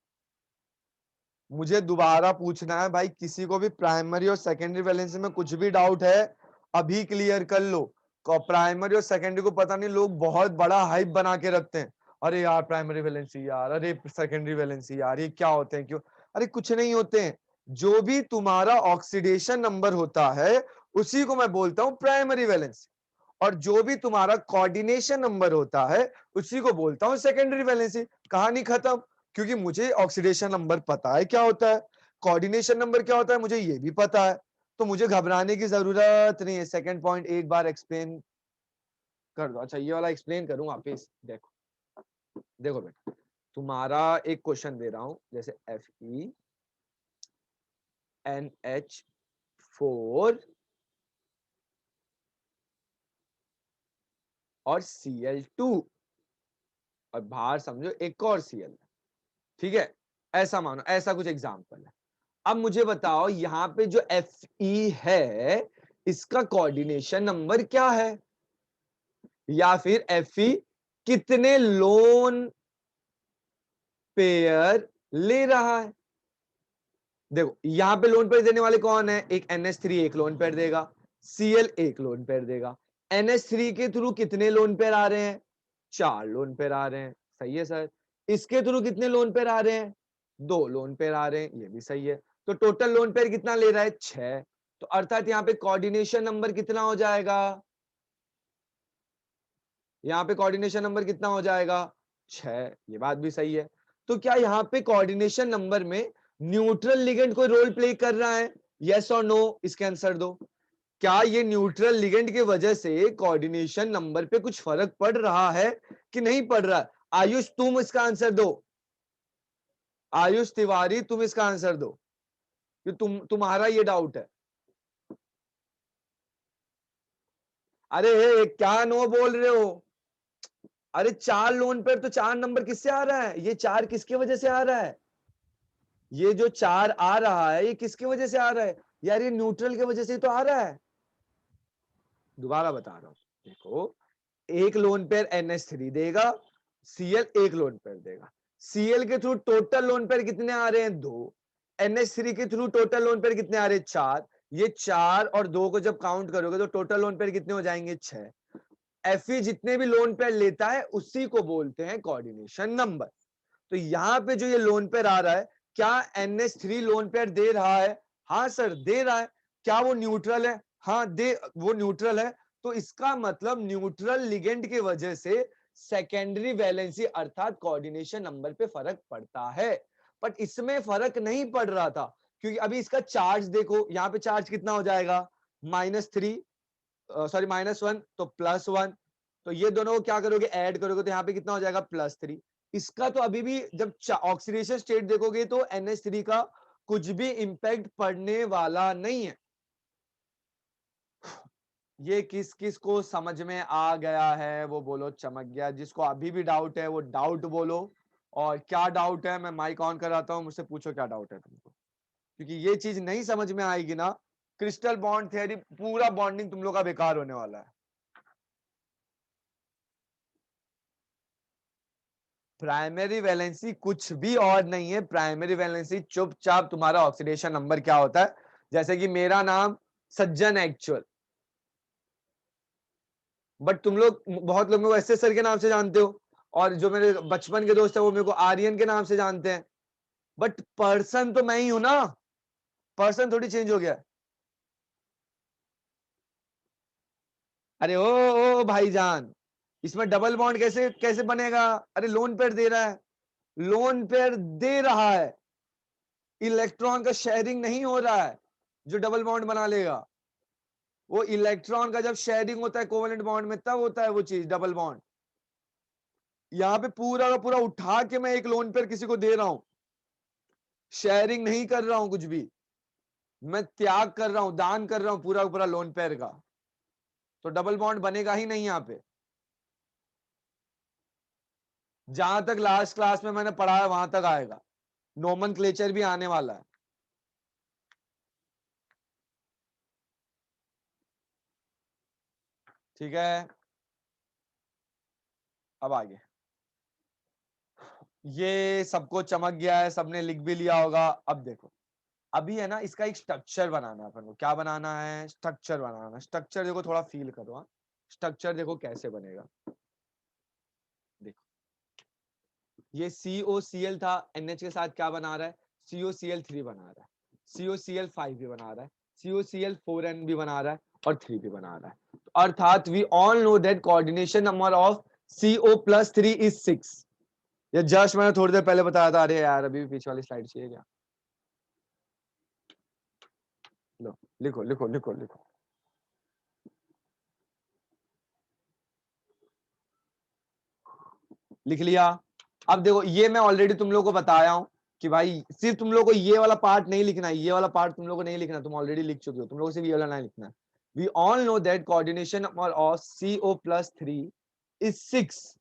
मुझे दोबारा पूछना है भाई, किसी को भी प्राइमरी और सेकेंडरी वैलेंसी में कुछ भी डाउट है अभी क्लियर कर लो। प्राइमरी और सेकेंडरी को पता नहीं, लोग बहुत बड़ा हाइप बना के रखते हैं, अरे यार प्राइमरी वैलेंसी यार, अरे सेकेंडरी वैलेंसी यार, ये क्या होते हैं, क्यों? अरे कुछ नहीं होते हैं, जो भी तुम्हारा ऑक्सीडेशन नंबर होता है उसी को मैं बोलता हूं प्राइमरी वैलेंसी, और जो भी तुम्हारा कोऑर्डिनेशन नंबर होता है उसी को बोलता हूं सेकेंडरी वैलेंसी। कहानी खत्म। क्योंकि मुझे ऑक्सीडेशन नंबर पता है क्या होता है, कोऑर्डिनेशन नंबर क्या होता है मुझे ये भी पता है, तो मुझे घबराने की जरूरत नहीं है। सेकंड पॉइंट एक बार एक्सप्लेन कर दो। अच्छा, ये वाला एक्सप्लेन करूं वापिस, देखो देखो बेटा, तुम्हारा एक क्वेश्चन दे रहा हूं, जैसे FeNH4 और Cl2, और बाहर समझो एक और Cl, ठीक है, ऐसा मानो, ऐसा कुछ एग्जांपल है। अब मुझे बताओ यहां पे जो Fe है इसका कोऑर्डिनेशन नंबर क्या है, या फिर Fe कितने लोन पेयर ले रहा है। देखो यहां पे लोन पेयर देने वाले कौन है, एक NH3 एक लोन पेयर देगा, Cl एक लोन पेयर देगा। NH3 के थ्रू कितने लोन पेयर आ रहे हैं, 4 लोन पेयर आ रहे हैं, सही है सर। इसके थ्रू कितने लोन पेयर आ रहे हैं, 2 लोन पेयर आ रहे हैं, ये भी सही है। तो टोटल लोन पेयर कितना ले रहा है, 6। तो अर्थात यहाँ पे कोऑर्डिनेशन नंबर कितना हो जाएगा, यहाँ पे कोऑर्डिनेशन नंबर कितना हो जाएगा, 6। ये बात भी सही है। तो क्या यहाँ पे कोऑर्डिनेशन नंबर में न्यूट्रल लिगेंड कोई रोल प्ले कर रहा है, यस और नो, इसके आंसर दो। क्या ये न्यूट्रल लिगेंड की वजह से कोऑर्डिनेशन नंबर पे कुछ फर्क पड़ रहा है कि नहीं पड़ रहा है? आयुष तुम इसका आंसर दो, आयुष तिवारी तुम इसका आंसर दो, कि तुम्हारा ये डाउट है। अरे क्या नो बोल रहे हो, अरे 4 लोन पर तो 4 नंबर किससे आ रहा है, ये 4 किसकी वजह से आ रहा है, ये जो 4 आ रहा है ये किसकी वजह से आ रहा है यार, ये न्यूट्रल की वजह से तो आ रहा है। दोबारा बता रहा हूं, देखो एक लोन पेयर NH3 देगा, Cl एक लोन पेयर देगा, Cl के थ्रू टोटल लोन पेयर कितने आ रहे हैं, 2। NH3 के थ्रू टोटल लोन पेयर कितने आ रहे हैं, 4। ये 4 और 2 को जब काउंट करोगे तो टोटल लोन पेयर कितने हो जाएंगे, 6। Fe जितने भी लोन पेयर लेता है उसी को बोलते हैं कोऑर्डिनेशन नंबर। तो यहां पे जो ये लोन पेयर आ रहा है, क्या NH3 लोन पेयर दे रहा है, हाँ सर दे रहा है। क्या वो न्यूट्रल है, हाँ दे, वो न्यूट्रल है। तो इसका मतलब न्यूट्रल लिगेंड की वजह से सेकेंडरी वैलेंसी अर्थात कोऑर्डिनेशन नंबर पे फर्क पड़ता है, बट इसमें फर्क नहीं पड़ रहा था, क्योंकि अभी इसका चार्ज देखो, यहाँ पे चार्ज कितना हो जाएगा, -3, सॉरी -1 तो +1, तो ये दोनों को क्या करोगे, ऐड करोगे तो यहाँ पे कितना हो जाएगा, +3। इसका तो अभी भी जब ऑक्सीडेशन स्टेट देखोगे तो NH3 का कुछ भी इंपैक्ट पड़ने वाला नहीं है। ये किस किस को समझ में आ गया है वो बोलो चमक गया, जिसको अभी भी डाउट है वो डाउट बोलो। और क्या डाउट है, मैं माइक ऑन कराता हूं, मुझसे पूछो क्या डाउट है तुमको, क्योंकि ये चीज नहीं समझ में आएगी ना, क्रिस्टल बॉन्ड थियरी पूरा बॉन्डिंग तुम लोग का बेकार होने वाला है। प्राइमरी वैलेंसी कुछ भी और नहीं है। प्राइमरी वैलेंसी चुपचाप तुम्हारा ऑक्सीडेशन नंबर क्या होता है, जैसे कि मेरा नाम सज्जन एक्चुअल, बट तुम लोग बहुत लोग मेरे को एसएस सर के नाम से जानते हो, और जो मेरे बचपन के दोस्त है वो मेरे को आर्यन के नाम से जानते हैं, बट पर्सन तो मैं ही हूं ना, पर्सन थोड़ी चेंज हो गया। अरे ओ भाईजान, इसमें डबल बॉन्ड कैसे कैसे बनेगा? अरे लोन पेयर दे रहा है, लोन पेयर दे रहा है, इलेक्ट्रॉन का शेयरिंग नहीं हो रहा है जो डबल बॉन्ड बना लेगा। वो इलेक्ट्रॉन का जब शेयरिंग होता है कोवेलेंट बॉन्ड में तब होता है वो चीज डबल बॉन्ड। यहां पे पूरा का पूरा उठा के मैं एक लोन पेयर किसी को दे रहा हूं, शेयरिंग नहीं कर रहा हूं कुछ भी, मैं त्याग कर रहा हूं, दान कर रहा हूं पूरा का पूरा लोन पेयर का, तो डबल बॉन्ड बनेगा ही नहीं यहां पे। जहां तक लास्ट क्लास में मैंने पढ़ा है वहां तक आएगा, नोमेनक्लेचर भी आने वाला है। ठीक है, अब आगे ये सबको चमक गया है, सबने लिख भी लिया होगा। अब देखो, अभी है ना इसका एक स्ट्रक्चर बनाना है अपन को। क्या बनाना है? स्ट्रक्चर बनाना है। स्ट्रक्चर देखो, थोड़ा फील करो। हाँ, स्ट्रक्चर देखो कैसे बनेगा। देखो, ये COCl था, NH के साथ क्या बना रहा है? COCl3 बना रहा है, COCl5 भी बना रहा है, COCl4n भी बना रहा है, और 3 भी बना रहा है। अर्थात we all know that coordination number of CO+3 is 6। ये जस्ट मैंने थोड़ी देर पहले बताया था। अरे यार, अभी भी पीछे वाली स्लाइड चाहिए क्या? लो, लिखो लिखो लिखो लिखो। लिख लिया? अब देखो, ये मैं ऑलरेडी तुम लोगों को बताया हूं कि भाई सिर्फ तुम लोगों को ये वाला पार्ट नहीं लिखना है, ये वाला पार्ट तुम लोगों को नहीं लिखना, तुम ऑलरेडी लिख चुके हो, तुम लोगों को सिर्फ ये वाला नहीं लिखना है। We all know that coordination of CO+3 is 6।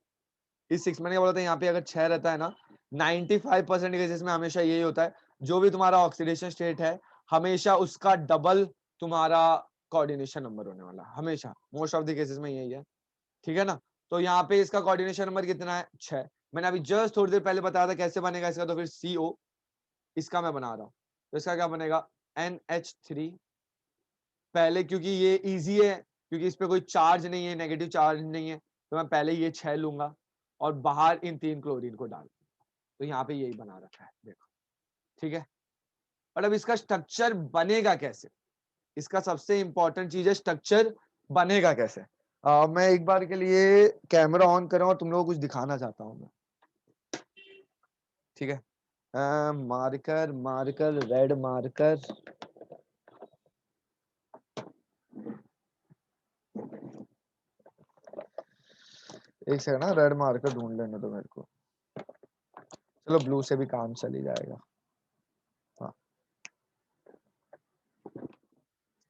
इस 6 मैंने बोला था, यहाँ पे अगर 6 रहता है ना, 95% केसेस में हमेशा यही होता है, जो भी तुम्हारा ऑक्सीडेशन स्टेट है हमेशा उसका डबल तुम्हारा कोऑर्डिनेशन नंबर होने वाला, हमेशा मोस्ट ऑफ द केसेस में यही है। ठीक है ना? तो यहाँ पे इसका कोऑर्डिनेशन नंबर कितना है? 6। मैंने अभी जस्ट थोड़ी देर पहले बताया था कैसे बनेगा इसका, तो फिर CO इसका मैं बना रहा हूं, तो इसका क्या बनेगा? NH3 पहले, क्योंकि ये इजी है, क्योंकि इस पे कोई चार्ज नहीं है, नेगेटिव चार्ज नहीं है, तो मैं पहले ये 6 लूंगा और बाहर इन 3 क्लोरीन को डाल, तो यहाँ पे यही बना रखा है, देखो। ठीक है, और अब इसका स्ट्रक्चर बनेगा कैसे? इसका सबसे इंपॉर्टेंट चीज है स्ट्रक्चर बनेगा कैसे। मैं एक बार के लिए कैमरा ऑन करूं और तुम लोगों को कुछ दिखाना चाहता हूं मैं। ठीक है, मार्कर मार्कर रेड मार्कर, एक सेकंड ना, रेड मार्कर ढूंढ लेने दो मेरे को। चलो ब्लू से भी काम चली जाएगा। हाँ,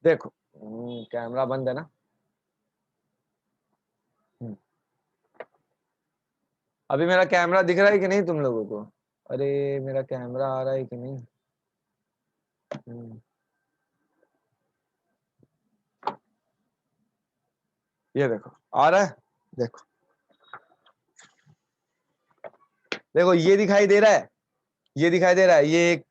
देखो, कैमरा बंद है ना? हम्म, अभी मेरा कैमरा दिख रहा है कि नहीं तुम लोगों को? अरे, मेरा कैमरा आ रहा है कि नहीं? हम्म, ये देखो, आ रहा है? देखो देखो, ये दिखाई दे रहा है, ये दिखाई दे रहा है, ये एक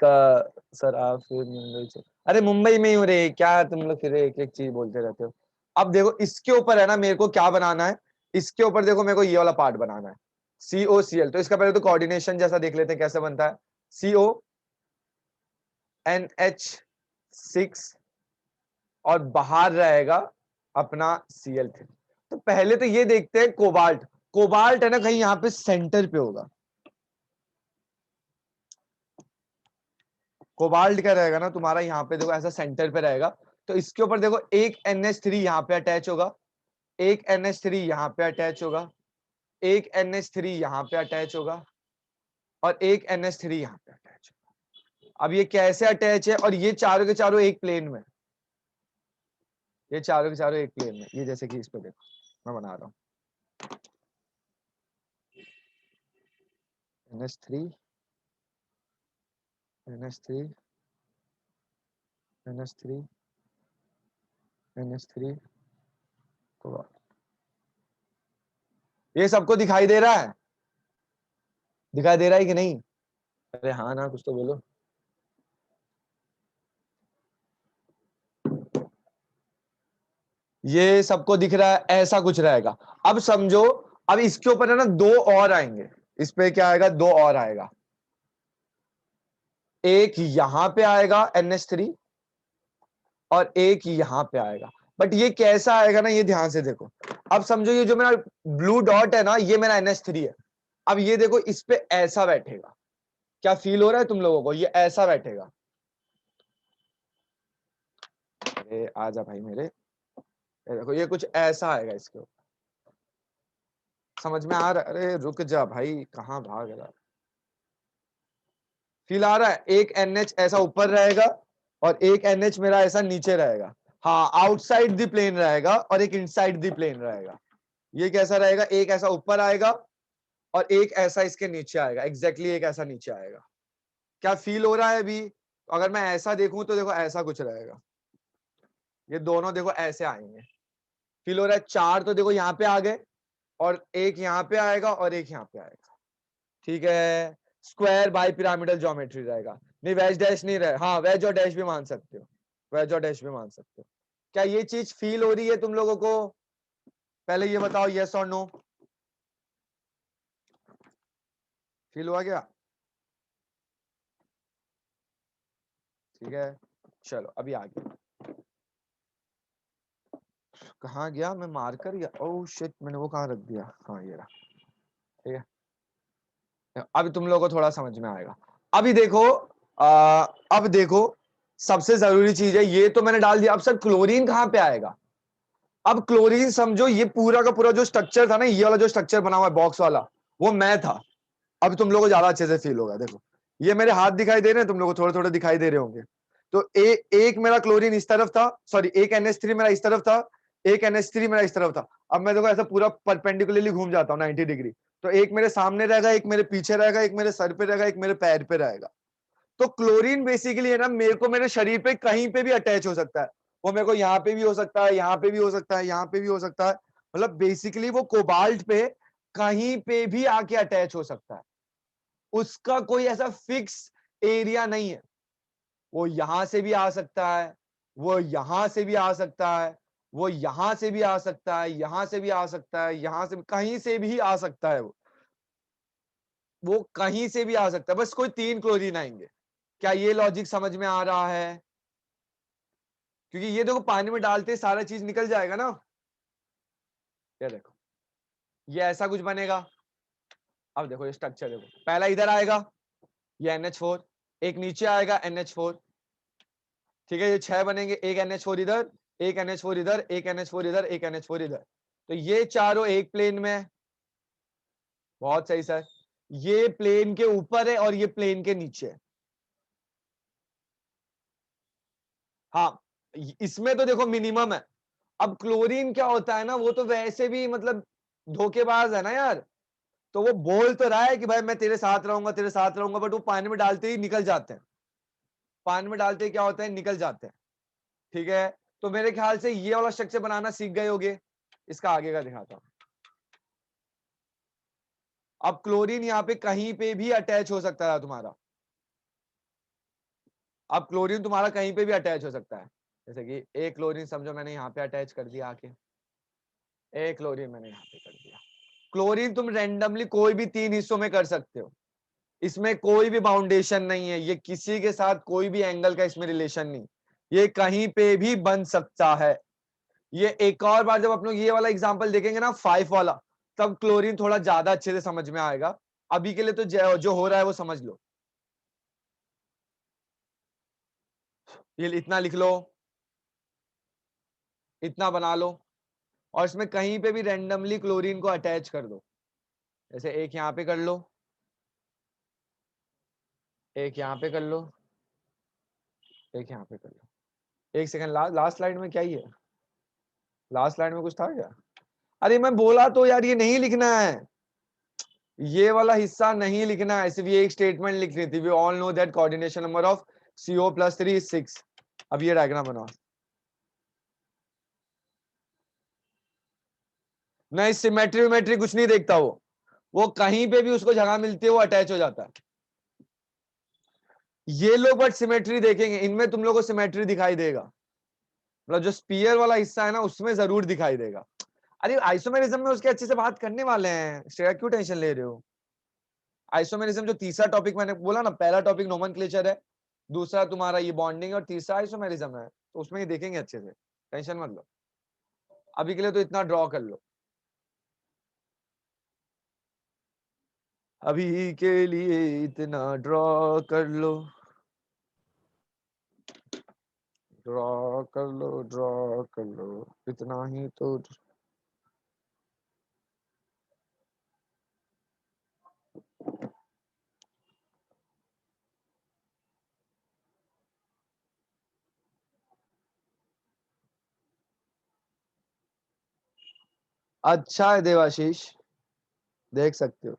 सर आप फिर मुंबई से, अरे मुंबई में ही हो रे, क्या तुम लोग फिर एक एक चीज बोलते रहते हो। अब देखो, इसके ऊपर है ना मेरे को क्या बनाना है, इसके ऊपर देखो मेरे को ये वाला पार्ट बनाना है, COCl। तो इसका पहले तो कोऑर्डिनेशन जैसा देख लेते हैं कैसे बनता है। CONH6 और बाहर रहेगा अपना Cl3। तो पहले तो ये देखते हैं कोबाल्ट। कोबाल्ट है ना कहीं यहाँ पे सेंटर पे होगा, कोबाल्ट क्या रहेगा ना तुम्हारा यहाँ पे, देखो ऐसा सेंटर पे रहेगा। तो इसके ऊपर देखो एक NH3 यहाँ पे अटैच होगा, एक NH3 यहाँ पे अटैच होगा, एक NH3 यहाँ पे अटैच होगा, और एक NH3 यहाँ पे अटैच होगा। अब ये कैसे अटैच है? और ये चारों के चारों एक प्लेन में, ये चारों के चारों एक प्लेन में, ये जैसे कि इस पे देखो मैं बना रहा हूँ, NH3 NH3 NH3 NH3, ये सबको दिखाई दे रहा है? दिखाई दे रहा है कि नहीं? अरे हाँ ना, कुछ तो बोलो। ये सबको दिख रहा है, ऐसा कुछ रहेगा। अब समझो, अब इसके ऊपर है ना दो और आएंगे, इस पे क्या आएगा, दो और आएगा। एक यहां पे आएगा NH3 और एक यहां पे आएगा। बट ये कैसा आएगा ना, ये ध्यान से देखो। अब समझो ये जो मेरा ब्लू डॉट है ना, ये मेरा NH3 है। अब ये देखो इस पे ऐसा बैठेगा। क्या फील हो रहा है तुम लोगों को? ये ऐसा बैठेगा। अरे आजा भाई मेरे, ये देखो ये कुछ ऐसा आएगा इसके ऊपर। समझ में आ रहा है? अरे रुक जा भाई, कहाँ भाग रहा है? फील आ रहा है? एक NH ऐसा ऊपर रहेगा और एक NH मेरा ऐसा नीचे रहेगा। हाँ, आउटसाइड द प्लेन रहेगा और एक इनसाइड द प्लेन रहेगा। ये कैसा रहेगा? एक ऐसा ऊपर आएगा और एक ऐसा इसके नीचे आएगा। एग्जैक्टली एक ऐसा नीचे आएगा। क्या फील हो रहा है अभी? अगर मैं ऐसा देखूं तो देखो ऐसा कुछ रहेगा। ये दोनों देखो ऐसे आएंगे। फील हो रहा है? चार तो देखो यहाँ पे आ गए और एक यहाँ पे आएगा और एक यहाँ पे आएगा। ठीक है, स्क्वायर बाई पिरामिडल ज्योमेट्री रहेगा। नहीं वेज डैश नहीं रहे, हाँ वेज और डैश भी मान सकते हो, वेज और डैश भी मान सकते हो। क्या ये चीज फील हो रही है तुम लोगों को? पहले ये बताओ, यस और नो। फील हुआ क्या? ठीक है, चलो अभी आगे। कहाँ गया मैं मार्कर? या ओह शिट, मैंने वो कहाँ रख दिया? हाँ ये रहा। ठीक है, अभी तुम लोगों को थोड़ा समझ में आएगा। अभी देखो, अब देखो, सबसे जरूरी चीज है, ये तो मैंने डाल दिया। अब सर क्लोरीन कहाँ पे आएगा? अब क्लोरीन समझो, ये पूरा का पूरा जो स्ट्रक्चर था ना, ये वाला जो स्ट्रक्चर बना हुआ है बॉक्स वाला, वो मैं था। अब तुम लोगों को ज्यादा अच्छे से फील होगा। देखो ये मेरे हाथ दिखाई दे रहे हैं तुम लोगों को, थोड़े थोड़े दिखाई दे रहे होंगे। तो एक मेरा क्लोरीन इस तरफ था, सॉरी एक NH3 मेरा इस तरफ था, एक NH3 मेरा इस तरफ था। अब मैं देखो ऐसा पूरा परपेंडिकुलरली घूम जाता हूँ 90 डिग्री। तो एक मेरे सामने रहेगा, एक मेरे पीछे रहेगा, एक मेरे सर पे रहेगा, एक मेरे पैर पे रहेगा। तो क्लोरीन बेसिकली है ना, मेरे को मेरे शरीर पे कहीं पे भी अटैच हो सकता है। वो मेरे को यहाँ पे भी हो सकता है, यहाँ पे भी हो सकता है, यहाँ पे भी हो सकता है। मतलब बेसिकली वो कोबाल्ट पे कहीं पे भी आके अटैच हो सकता है। उसका कोई ऐसा फिक्स एरिया नहीं है। वो यहां से भी आ सकता है, वो यहां से भी आ सकता है, वो यहां से भी आ सकता है, यहां से भी आ सकता है, यहां से भी, कहीं से भी आ सकता है। वो कहीं से भी आ सकता है, बस कोई तीन क्लोरीन आएंगे। क्या ये लॉजिक समझ में आ रहा है? क्योंकि ये देखो पानी में डालते सारा चीज निकल जाएगा ना। ये देखो ये ऐसा कुछ बनेगा। अब देखो ये स्ट्रक्चर देखो, पहला इधर आएगा ये NH4, एक नीचे आएगा NH4। ठीक है, ये 6 बनेंगे, एक NH4 इधर, एक NH4 इधर, एक NH4 इधर, एक NH4 इधर। तो ये चारों एक प्लेन में है। बहुत सही सर। ये प्लेन के ऊपर है और ये प्लेन के नीचे है। हाँ, इसमें तो देखो मिनिमम है। अब क्लोरीन क्या होता है ना, वो तो वैसे भी मतलब धोखेबाज है ना यार। तो वो बोल तो रहा है कि भाई मैं तेरे साथ रहूंगा, तेरे साथ रहूंगा, बट वो पानी में डालते ही निकल जाते हैं। पानी में डालते ही क्या होता है, निकल जाते हैं। ठीक है, तो मेरे ख्याल से ये वाला स्ट्रक्चर बनाना सीख गए होगे। इसका आगे का दिखाता हूं। अब क्लोरीन यहाँ पे कहीं पे भी अटैच हो सकता है तुम्हारा। अब क्लोरीन तुम्हारा कहीं पे भी अटैच हो सकता है। जैसे कि एक क्लोरीन समझो मैंने यहाँ पे अटैच कर दिया आके, एक क्लोरीन मैंने यहाँ पे कर दिया। क्लोरीन तुम रैंडमली कोई भी तीन हिस्सों में कर सकते हो। इसमें कोई भी बाउंडेशन नहीं है, ये किसी के साथ कोई भी एंगल का इसमें रिलेशन नहीं। ये कहीं पे भी बन सकता है। ये एक और बार जब आप लोग ये वाला एग्जांपल देखेंगे ना 5 वाला, तब क्लोरीन थोड़ा ज्यादा अच्छे से समझ में आएगा। अभी के लिए तो जो हो रहा है वो समझ लो। ये इतना लिख लो, इतना बना लो, और इसमें कहीं पे भी रैंडमली क्लोरीन को अटैच कर दो। जैसे एक यहां पे कर लो, एक यहां पे कर लो, एक यहां पे कर लो। एक सेकंड, लास्ट स्लाइड में क्या ही है? लास्ट स्लाइड में कुछ था क्या? अरे मैं बोला तो यार ये नहीं लिखना है, ये वाला हिस्सा नहीं लिखना है, सिर्फ ये एक स्टेटमेंट लिखनी थी। We all know that coordination number of CO+3 is 6। अब ये डायग्राम बनाओ। नहीं, सिमेट्री विमेट्री कुछ नहीं देखता वो। वो कहीं पे भी उसको जगह मिलती है वो अटैच हो जाता है। ये लोग बट सिमेट्री देखेंगे, इनमें तुम लोग को सिमेट्री दिखाई देगा, मतलब जो स्पीयर वाला हिस्सा है ना उसमें जरूर दिखाई देगा। अरे आइसोमेरिज्म में उसके अच्छे से बात करने वाले हैं, श्रेया क्यों टेंशन ले रहे हो। आइसोमेरिज्म जो तीसरा टॉपिक मैंने बोला ना, पहला टॉपिक नोमेनक्लेचर है, दूसरा तुम्हारा ये बॉन्डिंग, और तीसरा आइसोमेरिज्म है, तो उसमें ये देखेंगे अच्छे से, टेंशन मत लो। अभी के लिए तो इतना ड्रॉ कर लो, अभी के लिए इतना ड्रॉ कर लो, ड्रॉ कर लो, ड्रॉ कर लो, इतना ही तो। अच्छा है देवाशीष, देख सकते हो।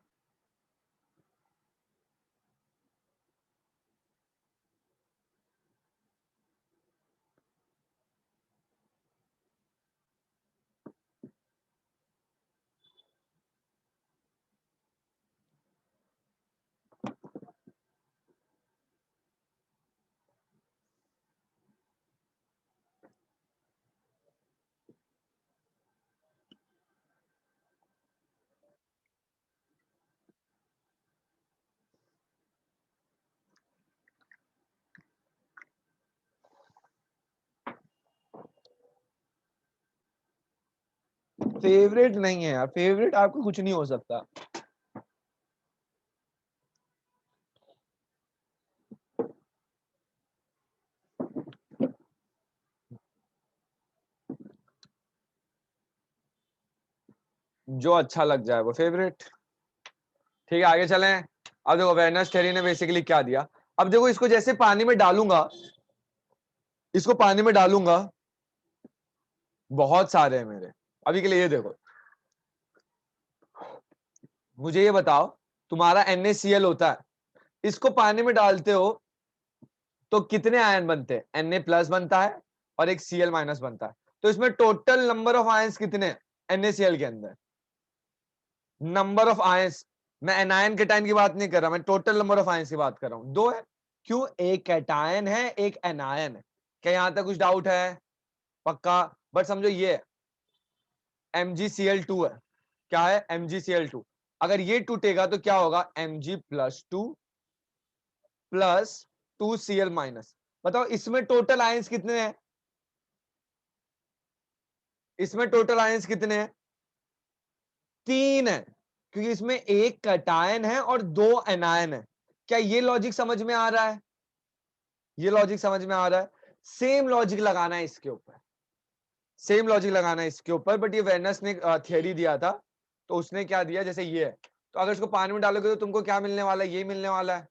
फेवरेट नहीं है यार, फेवरेट आपको कुछ नहीं हो सकता। जो अच्छा लग जाए वो फेवरेट। ठीक है आगे चलें। अब देखो वेनस थ्योरी ने बेसिकली क्या दिया। अब देखो इसको जैसे पानी में डालूंगा, इसको पानी में डालूंगा, बहुत सारे हैं मेरे। अभी के लिए ये देखो, मुझे ये बताओ, तुम्हारा NaCl होता है, इसको पानी में डालते हो तो कितने आयन बनते हैं। Na+ बनता है और एक Cl- बनता है, तो इसमें टोटल नंबर ऑफ आयंस कितने हैं NaCl के अंदर। नंबर ऑफ आयंस, मैं एनायन कैटायन की बात नहीं कर रहा, मैं टोटल नंबर ऑफ आयंस की बात कर रहा हूं। दो है, क्यों, एक कैटायन है एक एनायन है। क्या यहां तक कुछ डाउट है। पक्का। बट समझो ये MgCl2 है, क्या है MgCl2। अगर ये टूटेगा तो क्या होगा Mg+2 +2Cl-। बताओ इसमें टोटल आयंस कितने हैं, इसमें टोटल आयंस कितने हैं, तीन है, क्योंकि इसमें एक कैटायन है और दो एनायन है। क्या ये लॉजिक समझ में आ रहा है, ये लॉजिक समझ में आ रहा है। सेम लॉजिक लगाना है इसके ऊपर, सेम लॉजिक लगाना है इसके ऊपर। बट ये वेनस ने थियरी दिया था, तो उसने क्या दिया, जैसे ये है, तो अगर इसको पानी में डालोगे तो तुमको क्या मिलने वाला है, ये मिलने वाला है,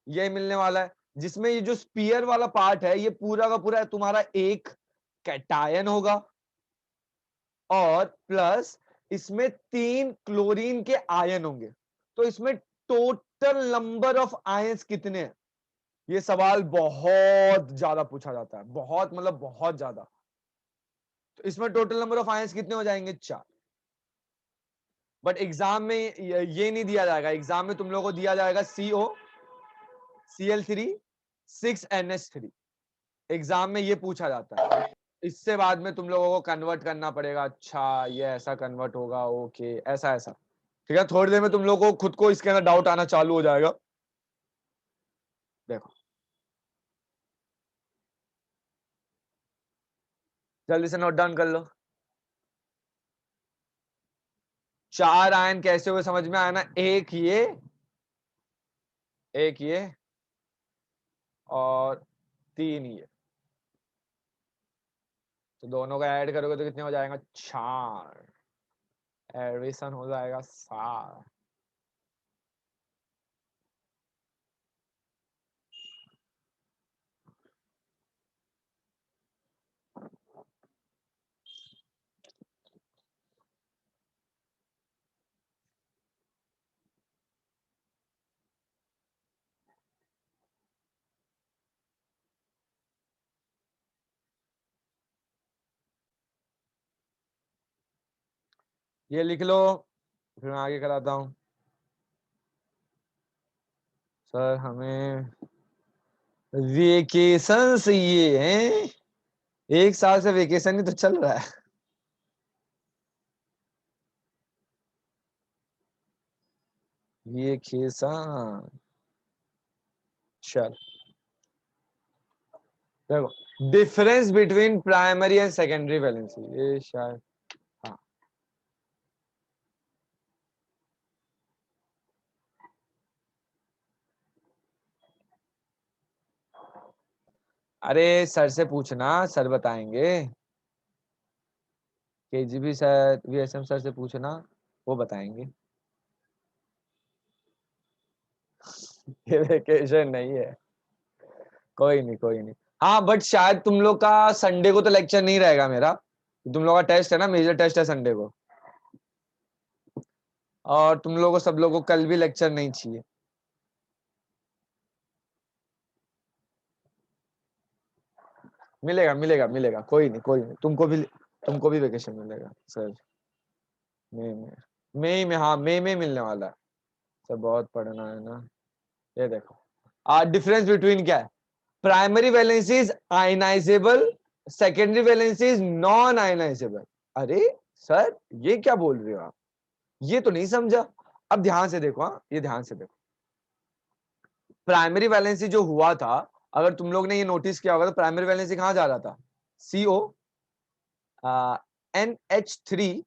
ये मिलने वाला है, जिसमें ये जो स्पीयर वाला पार्ट है ये पूरा का पूरा तुम्हारा एक कैटायन होगा, और प्लस इसमें तीन क्लोरीन के आयन होंगे। तो इसमें टोटल नंबर ऑफ आयंस कितने हैं, ये सवाल बहुत ज्यादा पूछा जाता है, बहुत मतलब बहुत ज्यादा। तो इसमें टोटल नंबर ऑफ आयंस कितने हो जाएंगे, 4। बट एग्जाम में ये नहीं दिया जाएगा, एग्जाम में तुम लोगों को दिया जाएगा COCl3 6NH3। एग्जाम में ये पूछा जाता है, इससे बाद में तुम लोगों को कन्वर्ट करना पड़ेगा। अच्छा ये ऐसा कन्वर्ट होगा, ओके ऐसा ऐसा। ठीक है, थोड़ी देर में तुम लोगों को खुद को इसके अंदर डाउट आना चालू हो जाएगा। देखो जल्दी से नोट डाउन कर लो। 4 आयन कैसे हुए समझ में आया ना, एक ये और 3 ये, तो दोनों का ऐड करोगे तो कितने हो जाएगा, 4। एडिशन हो जाएगा 7। ये लिख लो, फिर मैं आगे कराता हूँ। सर हमें वेकेशन चाहिए हैं, 1 साल से वेकेशन ही तो चल रहा है। वेकेशन, चल देखो difference between primary and secondary valency, ये शायद, हाँ अरे सर से पूछना, सर बताएंगे। केजीबी सर, वीएसएम सर से पूछना, वो बताएंगे। ये वेकेशन नहीं है, कोई नहीं कोई नहीं। हाँ बट शायद तुम लोग का संडे को तो लेक्चर नहीं रहेगा मेरा, तुम लोग का टेस्ट है ना, मेजर टेस्ट है संडे को, और तुम लोगों को सब लोगों को कल भी लेक्चर नहीं चाहिए। मिलेगा मिलेगा मिलेगा, कोई नहीं, तुमको भी वेकेशन मिलेगा सर। मई में, मई में, हाँ मई में मिलने वाला है सर, बहुत पढ़ना है ना। ये देखो डिफरेंस बिटवीन क्या है, primary valency is ionizable, secondary valency is non ionizable. अरे सर ये क्या बोल रहे हो आप, ये तो नहीं समझा। अब ध्यान से देखो, हाँ ये ध्यान से देखो, प्राइमरी वैलेंसी जो हुआ था, अगर तुम लोग ने ये नोटिस किया होगा तो प्राइमरी वैलेंसी कहां जा रहा था, CO NH3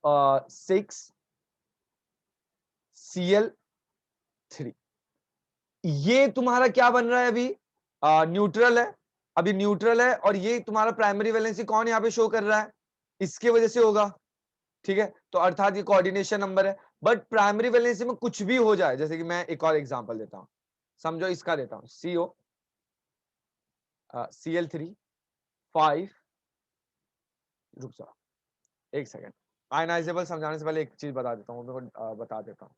6Cl3, ये तुम्हारा क्या बन रहा है अभी, न्यूट्रल है, अभी न्यूट्रल है, और ये तुम्हारा प्राइमरी वैलेंसी कौन यहाँ पे शो कर रहा है, इसके वजह से होगा। ठीक है, तो अर्थात ये कोऑर्डिनेशन नंबर है। बट प्राइमरी वैलेंसी में कुछ भी हो जाए, जैसे कि मैं एक और एग्जांपल देता हूं, समझो इसका देता हूं, Cl3 5, रुक जाओ एक सेकेंड, आयनाइजेबल समझाने से पहले एक चीज बता देता हूँ, मेरे को बता देता हूँ।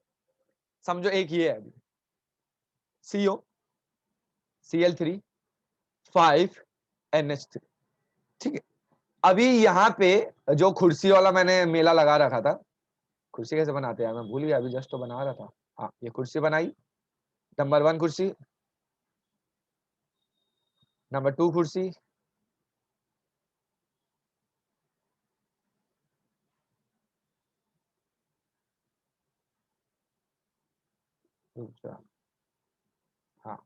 समझो एक ये है अभी, CO Cl3 5NH3, ठीक है। अभी यहाँ पे जो कुर्सी वाला मैंने मेला लगा रखा था, कुर्सी कैसे बनाते हैं मैं भूल गया, अभी जस्ट तो बना रहा था। हाँ ये कुर्सी बनाई, नंबर 1 कुर्सी, नंबर 2 कुर्सी, हाँ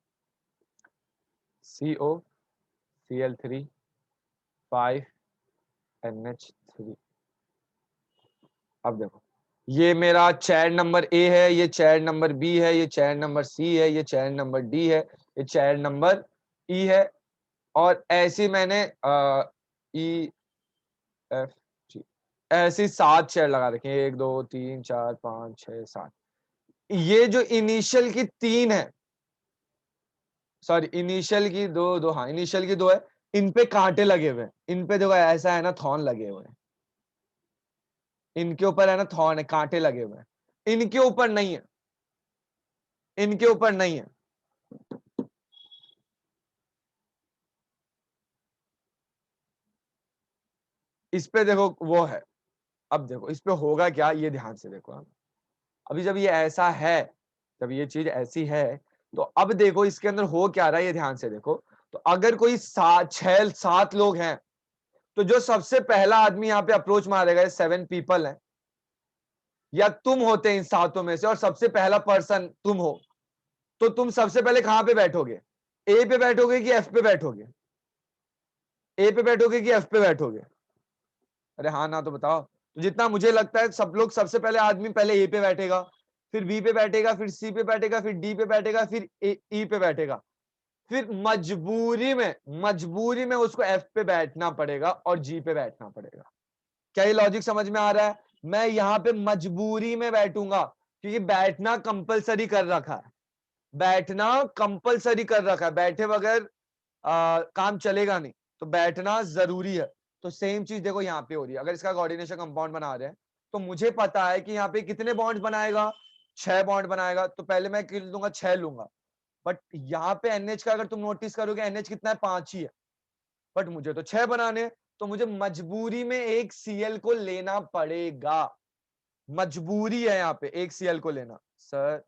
CO Cl3 5NH3। अब देखो ये मेरा चेयर नंबर ए है, ये चेयर नंबर बी है, ये चेयर नंबर सी है, ये चेयर नंबर डी है, ये चेयर नंबर ई है, और ऐसी मैंने ई एफ जी ऐसी 7 चेयर लगा रखी है, 1 2 3 4 5 6 7। ये जो इनिशियल की 3 है, सॉरी इनिशियल की दो हाँ इनिशियल की 2 है, इन पे कांटे लगे हुए हैं, इन पे देखो ऐसा है ना, थॉर्न लगे हुए हैं, इनके ऊपर है ना थॉर्न है, कांटे लगे हुए हैं, इनके ऊपर नहीं है, इनके ऊपर नहीं है। इस पे देखो वो है, अब देखो इस पे होगा क्या, ये ध्यान से देखो आप। अभी जब ये ऐसा है, जब ये चीज ऐसी है, तो अब देखो इसके अंदर हो क्या रहा है, ये ध्यान से देखो। तो अगर कोई 6 7 लोग हैं, तो जो सबसे पहला आदमी यहाँ पे अप्रोच मारेगा, 7 पीपल हैं, या तुम होते इन 7 में से, और सबसे पहला पर्सन तुम हो, तो तुम सबसे पहले कहां पे बैठोगे, ए पे बैठोगे कि एफ पे बैठोगे, ए पे बैठोगे कि एफ पे बैठोगे, अरे हाँ ना तो बताओ। तो जितना मुझे लगता है सब लोग, सबसे पहले आदमी पहले ए पे बैठेगा, फिर बी पे बैठेगा, फिर सी पे बैठेगा, फिर डी पे बैठेगा, फिर ई पे बैठेगा, फिर मजबूरी में उसको एफ पे बैठना पड़ेगा और जी पे बैठना पड़ेगा। क्या ये लॉजिक समझ में आ रहा है, मैं यहाँ पे मजबूरी में बैठूंगा, क्योंकि बैठना कंपलसरी कर रखा है, बैठना कंपलसरी कर रखा है, बैठे बगैर काम चलेगा नहीं, तो बैठना जरूरी है। तो सेम चीज देखो यहाँ पे हो रही है, अगर इसका कोऑर्डिनेशन कंपाउंड बना रहे हैं, तो मुझे पता है कि यहाँ पे कितने बॉन्ड बनाएगा, 6 बॉन्ड बनाएगा, तो पहले मैं किल दूंगा 6 लूंगा। बट यहाँ पे NH का अगर तुम नोटिस करोगे, NH कितना है, 5 ही है, बट मुझे तो 6 बनाने हैं, तो मुझे मजबूरी में एक Cl को लेना पड़ेगा। मजबूरी है यहाँ पे एक Cl को लेना। सर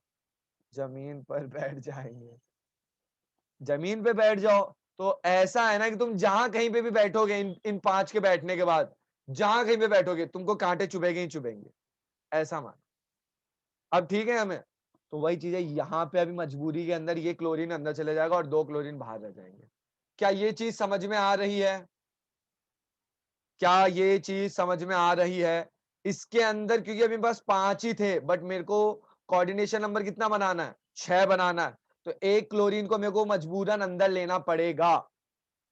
जमीन पर बैठ जाएंगे, जमीन पे बैठ जाओ। तो ऐसा है ना कि तुम जहां कहीं पे भी बैठोगे, इन 5 के बैठने के बाद जहां कहीं पे बैठोगे तुमको कांटे चुभेंगे ही चुभेंगे, ऐसा मान। अब ठीक है हमें, तो वही चीज है यहाँ पे, अभी मजबूरी के अंदर ये क्लोरीन अंदर चले जाएगा और 2 क्लोरीन बाहर रह जाएंगे। क्या ये चीज समझ में आ रही है? क्या ये चीज समझ में आ रही है? इसके अंदर क्योंकि अभी बस 5 ही थे, बट मेरे को कोऑर्डिनेशन नंबर कितना बनाना है? 6 बनाना है। तो एक क्लोरीन को मेरे को मजबूरन अंदर लेना पड़ेगा।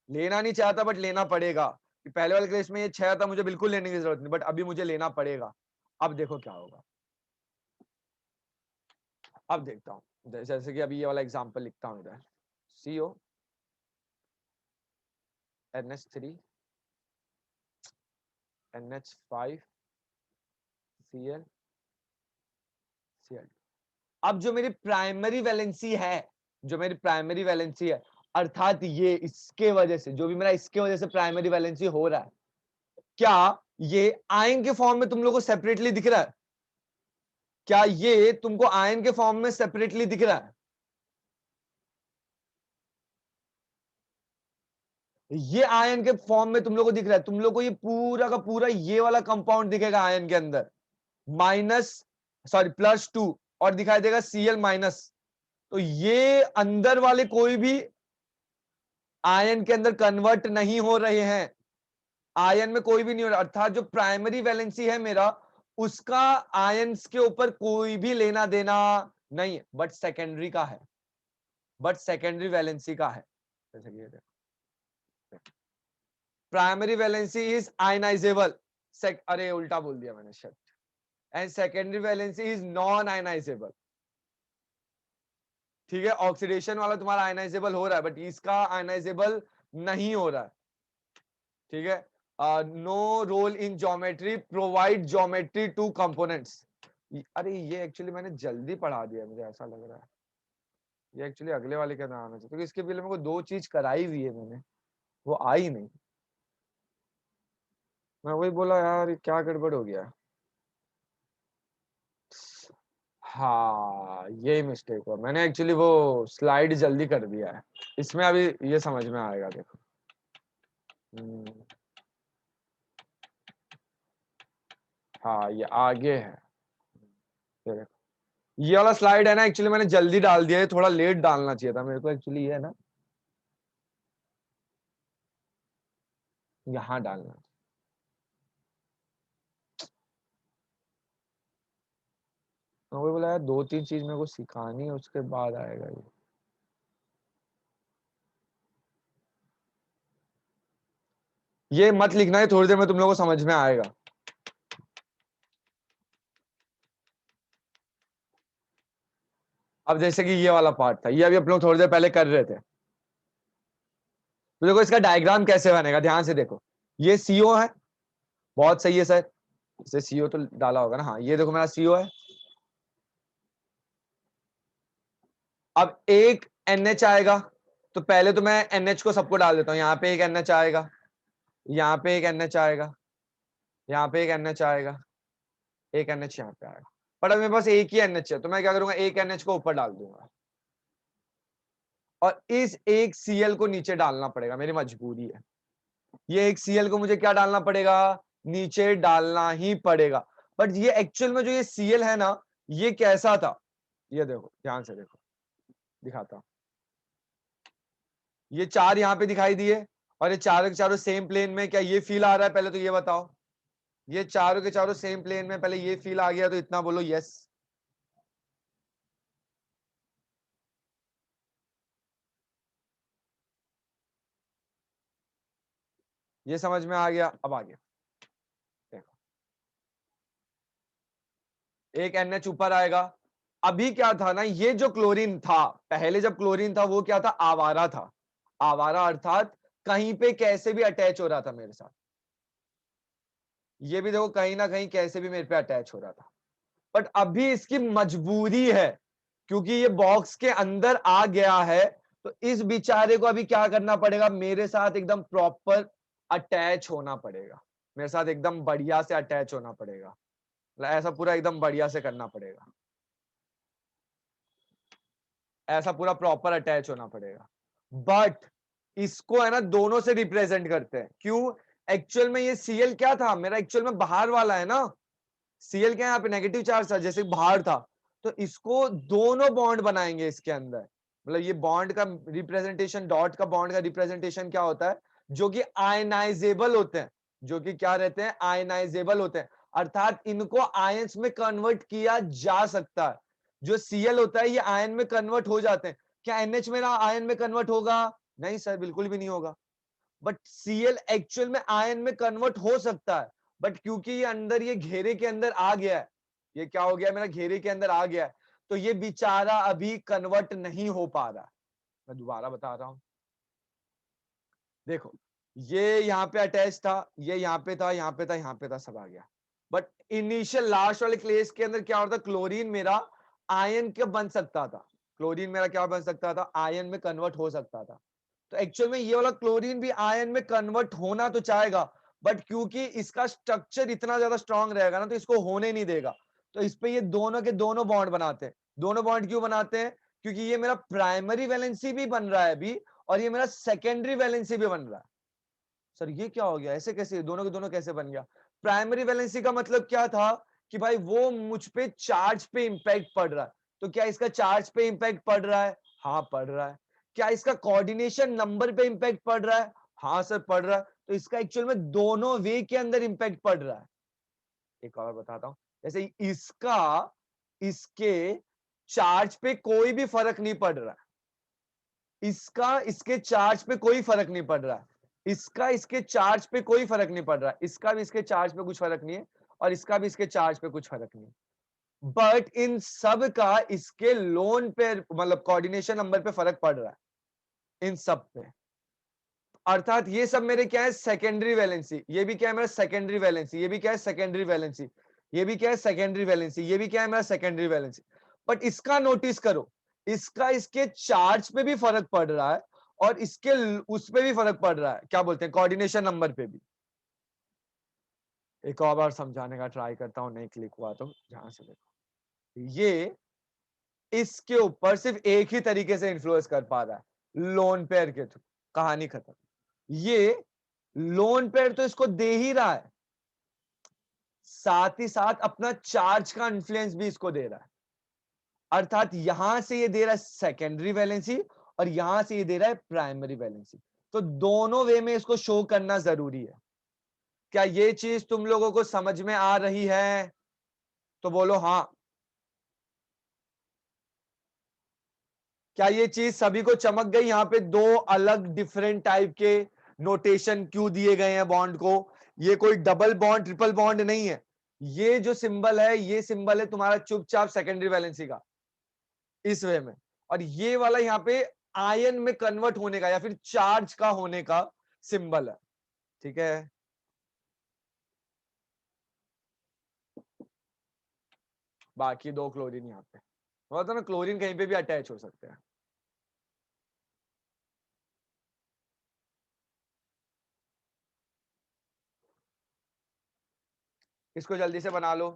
लेना नहीं चाहता बट लेना पड़ेगा। कि पहले वाले केस में ये 6 था, मुझे बिल्कुल लेने की जरूरत नहीं, बट अभी मुझे लेना पड़ेगा। अब देखो क्या होगा, अब देखता हूं। जैसे कि अभी ये वाला एग्जांपल लिखता हूं इधर, CO NH3 NH5 Cl Cl। अब जो मेरी प्राइमरी वैलेंसी है, जो मेरी प्राइमरी वैलेंसी है, अर्थात ये इसके वजह से, जो भी मेरा इसके वजह से प्राइमरी वैलेंसी हो रहा है, क्या ये आयन के फॉर्म में तुम लोगों को सेपरेटली दिख रहा है? क्या ये तुमको आयन के फॉर्म में सेपरेटली दिख रहा है? ये आयन के फॉर्म में तुम लोगों को दिख रहा है। तुम लोग को ये पूरा का पूरा ये वाला कंपाउंड दिखेगा आयन के अंदर, माइनस, सॉरी +2, और दिखाई देगा Cl-। तो ये अंदर वाले कोई भी आयन के अंदर कन्वर्ट नहीं हो रहे हैं, आयन में कोई भी नहीं हो रहा। अर्थात जो प्राइमरी वैलेंसी है मेरा, उसका आयंस के ऊपर कोई भी लेना देना नहीं है, बट सेकेंडरी का है, बट सेकेंडरी वैलेंसी का है। जैसे कि ये देखो, प्राइमरी वैलेंसी इज आयनाइजेबल, अरे उल्टा बोल दिया मैंने, shit. And secondary valency is non ionizable. ठीक है, ऑक्सीडेशन वाला तुम्हारा आयनाइजेबल हो रहा है, बट इसका आयनाइजेबल नहीं हो रहा है। ठीक है, no role in geometry, provide geometry to components. अरे ये एक्चुअली मैंने जल्दी पढ़ा दिया, मुझे ऐसा लग रहा है। ये एक्चुअली अगले वाले के अंदर आना चाहिए, क्योंकि इसके पहले मेरे को 2 चीज कराई हुई है मैंने, वो आई नहीं। मैं वही बोला यार, ये क्या गड़बड़ हो गया। हाँ यही मिस्टेक हुआ, मैंने एक्चुअली वो स्लाइड जल्दी कर दिया है। इसमें अभी ये समझ में आएगा, देखो। हम्म, हाँ ये आगे है, ये देखो। ये वाला स्लाइड है ना, एक्चुअली मैंने जल्दी डाल दिया है, थोड़ा लेट डालना चाहिए था मेरे को, एक्चुअली ये है ना, यहाँ डालना। मैं वही बोला यार, 2-3 चीज मेरे को सिखानी है, उसके बाद आएगा ये मत लिखना है, थोड़ी देर में तुम लोगों को समझ में आएगा। अब जैसे कि ये वाला पार्ट था, ये अभी अपने लोग थोड़ी देर पहले कर रहे थे। तो देखो इसका डायग्राम कैसे बनेगा, ध्यान से देखो। ये CO है, बहुत सही है सर, इसे CO तो डाला होगा ना, हाँ ये देखो मेरा CO है। अब एक NH आएगा, तो पहले तो मैं NH को सबको डाल देता हूँ। यहाँ पे एक NH आएगा, यहाँ पे एक NH आएगा, यहाँ पे एक NH आएगा, एक NH यहाँ पे आएगा। पर अब मेरे पास एक ही NH है, तो मैं क्या करूंगा, एक NH को ऊपर डाल दूंगा, और इस एक Cl को नीचे डालना पड़ेगा, मेरी मजबूरी है। ये एक Cl को मुझे क्या डालना पड़ेगा, नीचे डालना ही पड़ेगा। बट ये एक्चुअल में जो ये Cl है ना, ये कैसा था, ये देखो ध्यान से देखो, दिखाता हूं। ये 4 यहाँ पे दिखाई दिए, और ये चारों के चारों सेम प्लेन में, क्या ये फील आ रहा है, पहले तो ये बताओ। ये चारों के चारों सेम प्लेन में, पहले ये फील आ गया तो इतना बोलो यस। ये समझ में आ गया। अब आगे देखो, एक NH ऊपर आएगा। अभी क्या था ना, ये जो क्लोरीन था, पहले जब क्लोरीन था वो क्या था, आवारा था। आवारा अर्थात कहीं पे कैसे भी अटैच हो रहा था मेरे साथ। ये भी देखो कहीं ना कहीं कैसे भी मेरे पे अटैच हो रहा था। बट अभी इसकी मजबूरी है, क्योंकि ये बॉक्स के अंदर आ गया है, तो इस बेचारे को अभी क्या करना पड़ेगा, मेरे साथ एकदम प्रॉपर अटैच होना पड़ेगा, मेरे साथ एकदम बढ़िया से अटैच होना पड़ेगा। ऐसा पूरा एकदम बढ़िया से करना पड़ेगा, ऐसा पूरा प्रॉपर अटैच होना पड़ेगा। बट इसको है ना दोनों से रिप्रेजेंट करते हैं। क्यों? एक्चुअल में ये सीएल क्या था मेरा, एक्चुअल में बाहर वाला है ना, सीएल क्या है यहाँ पे नेगेटिव चार्ज था जैसे बाहर था, तो इसको दोनों बॉन्ड बनाएंगे इसके अंदर। मतलब ये बॉन्ड का रिप्रेजेंटेशन, डॉट का बॉन्ड का रिप्रेजेंटेशन क्या होता है, जो कि आयनाइजेबल होते हैं, जो कि क्या रहते हैं, आयनाइजेबल होते हैं, अर्थात इनको आयंस में कन्वर्ट किया जा सकता है। जो सीएल होता है ये आयन में कन्वर्ट हो जाते हैं। क्या एनएच मेरा आयन में कन्वर्ट होगा? नहीं सर, बिल्कुल भी नहीं होगा। बट सीएल एक्चुअल में आयन में कन्वर्ट हो सकता है, बट क्योंकि ये अंदर, ये घेरे के अंदर आ गया है, ये क्या हो गया मेरा, घेरे के अंदर आ गया है, तो ये बेचारा अभी कन्वर्ट नहीं हो पा रहा। मैं दोबारा बता रहा हूं, देखो ये यहाँ पे अटैच था, ये यहाँ पे था, यहाँ पे था, यहाँ पे था, सब आ गया। बट इनिशियल लास्ट वाले केस के अंदर क्या होता, क्लोरीन मेरा आयन के बन सकता था, क्लोरीन मेरा क्या बन सकता था, आयन में कन्वर्ट हो सकता था। तो एक्चुअल में ये वाला क्लोरीन भी आयन में कन्वर्ट होना तो चाहेगा, बट क्योंकि इसका स्ट्रक्चर इतना ज्यादा स्ट्रांग रहेगा ना, तो इसको होने नहीं देगा। तो इस पे ये दोनों के दोनों बॉन्ड बनाते हैं। दोनों बॉन्ड क्यों बनाते हैं? क्योंकि ये मेरा प्राइमरी वैलेंसी भी बन रहा है अभी, और ये मेरा सेकेंडरी वैलेंसी भी बन रहा है। सर ये क्या हो गया, ऐसे कैसे दोनों के दोनों कैसे बन गया? प्राइमरी वैलेंसी का मतलब क्या था कि भाई वो मुझ पे चार्ज पे इंपैक्ट पड़ रहा है, तो क्या इसका चार्ज पे इंपैक्ट पड़ रहा है? हाँ पड़ रहा है। क्या इसका कोऑर्डिनेशन नंबर पे इंपैक्ट पड़ रहा है? हाँ सर पड़ रहा है। तो इसका एक्चुअल में दोनों वे के अंदर इंपैक्ट पड़ रहा है। एक और बताता हूं, जैसे इसका इसके चार्ज पे कोई भी फर्क नहीं पड़ रहा है, इसका इसके चार्ज पे कोई फर्क नहीं पड़ रहा है, इसका इसके चार्ज पे कोई फर्क नहीं पड़ रहा है, इसका भी इसके चार्ज पे कुछ फर्क नहीं है, और इसका भी इसके चार्ज पे कुछ फर्क नहीं है। बट इन सब का इसके लोन पे, मतलब कोऑर्डिनेशन नंबर पे फर्क पड़ रहा है इन सब पे। अर्थात ये सब मेरे क्या है, सेकेंडरी वैलेंसी। ये भी क्या है मेरा, सेकेंडरी वैलेंसी। ये भी क्या है, सेकेंडरी वैलेंसी। ये भी क्या है, सेकेंडरी वैलेंसी। ये भी क्या है मेरा, सेकेंडरी वैलेंसी। बट इसका नोटिस करो, इसका इसके चार्ज पे भी फर्क पड़ रहा है, और इसके उस पे भी फर्क पड़ रहा है, क्या बोलते हैं, कोऑर्डिनेशन नंबर पे भी। एक और बार समझाने का ट्राई करता हूं, नहीं क्लिक हुआ तो ध्यान से देखो। ये इसके ऊपर सिर्फ एक ही तरीके से इन्फ्लुएंस कर पा रहा है, लोन पेयर के थ्रू। कहानी खत्म। ये लोन पेयर तो इसको दे ही रहा है, साथ ही साथ अपना चार्ज का इन्फ्लुएंस भी इसको दे रहा है। अर्थात यहां से ये दे रहा है सेकेंडरी वैलेंसी, और यहां से ये दे रहा है प्राइमरी वैलेंसी। तो दोनों वे में इसको शो करना जरूरी है। क्या ये चीज तुम लोगों को समझ में आ रही है? तो बोलो हाँ। क्या ये चीज सभी को चमक गई? यहाँ पे दो अलग डिफरेंट टाइप के नोटेशन क्यों दिए गए हैं बॉन्ड को? ये कोई डबल बॉन्ड, ट्रिपल बॉन्ड नहीं है। ये जो सिंबल है, ये सिंबल है तुम्हारा चुपचाप सेकेंडरी वैलेंसी का, इस वे में। और ये वाला यहाँ पे आयन में कन्वर्ट होने का या फिर चार्ज का होने का सिंबल है। ठीक है, बाकी दो क्लोरीन यहाँ पे होता ना, क्लोरीन कहीं पे भी अटैच हो सकते हैं। इसको जल्दी से बना लो।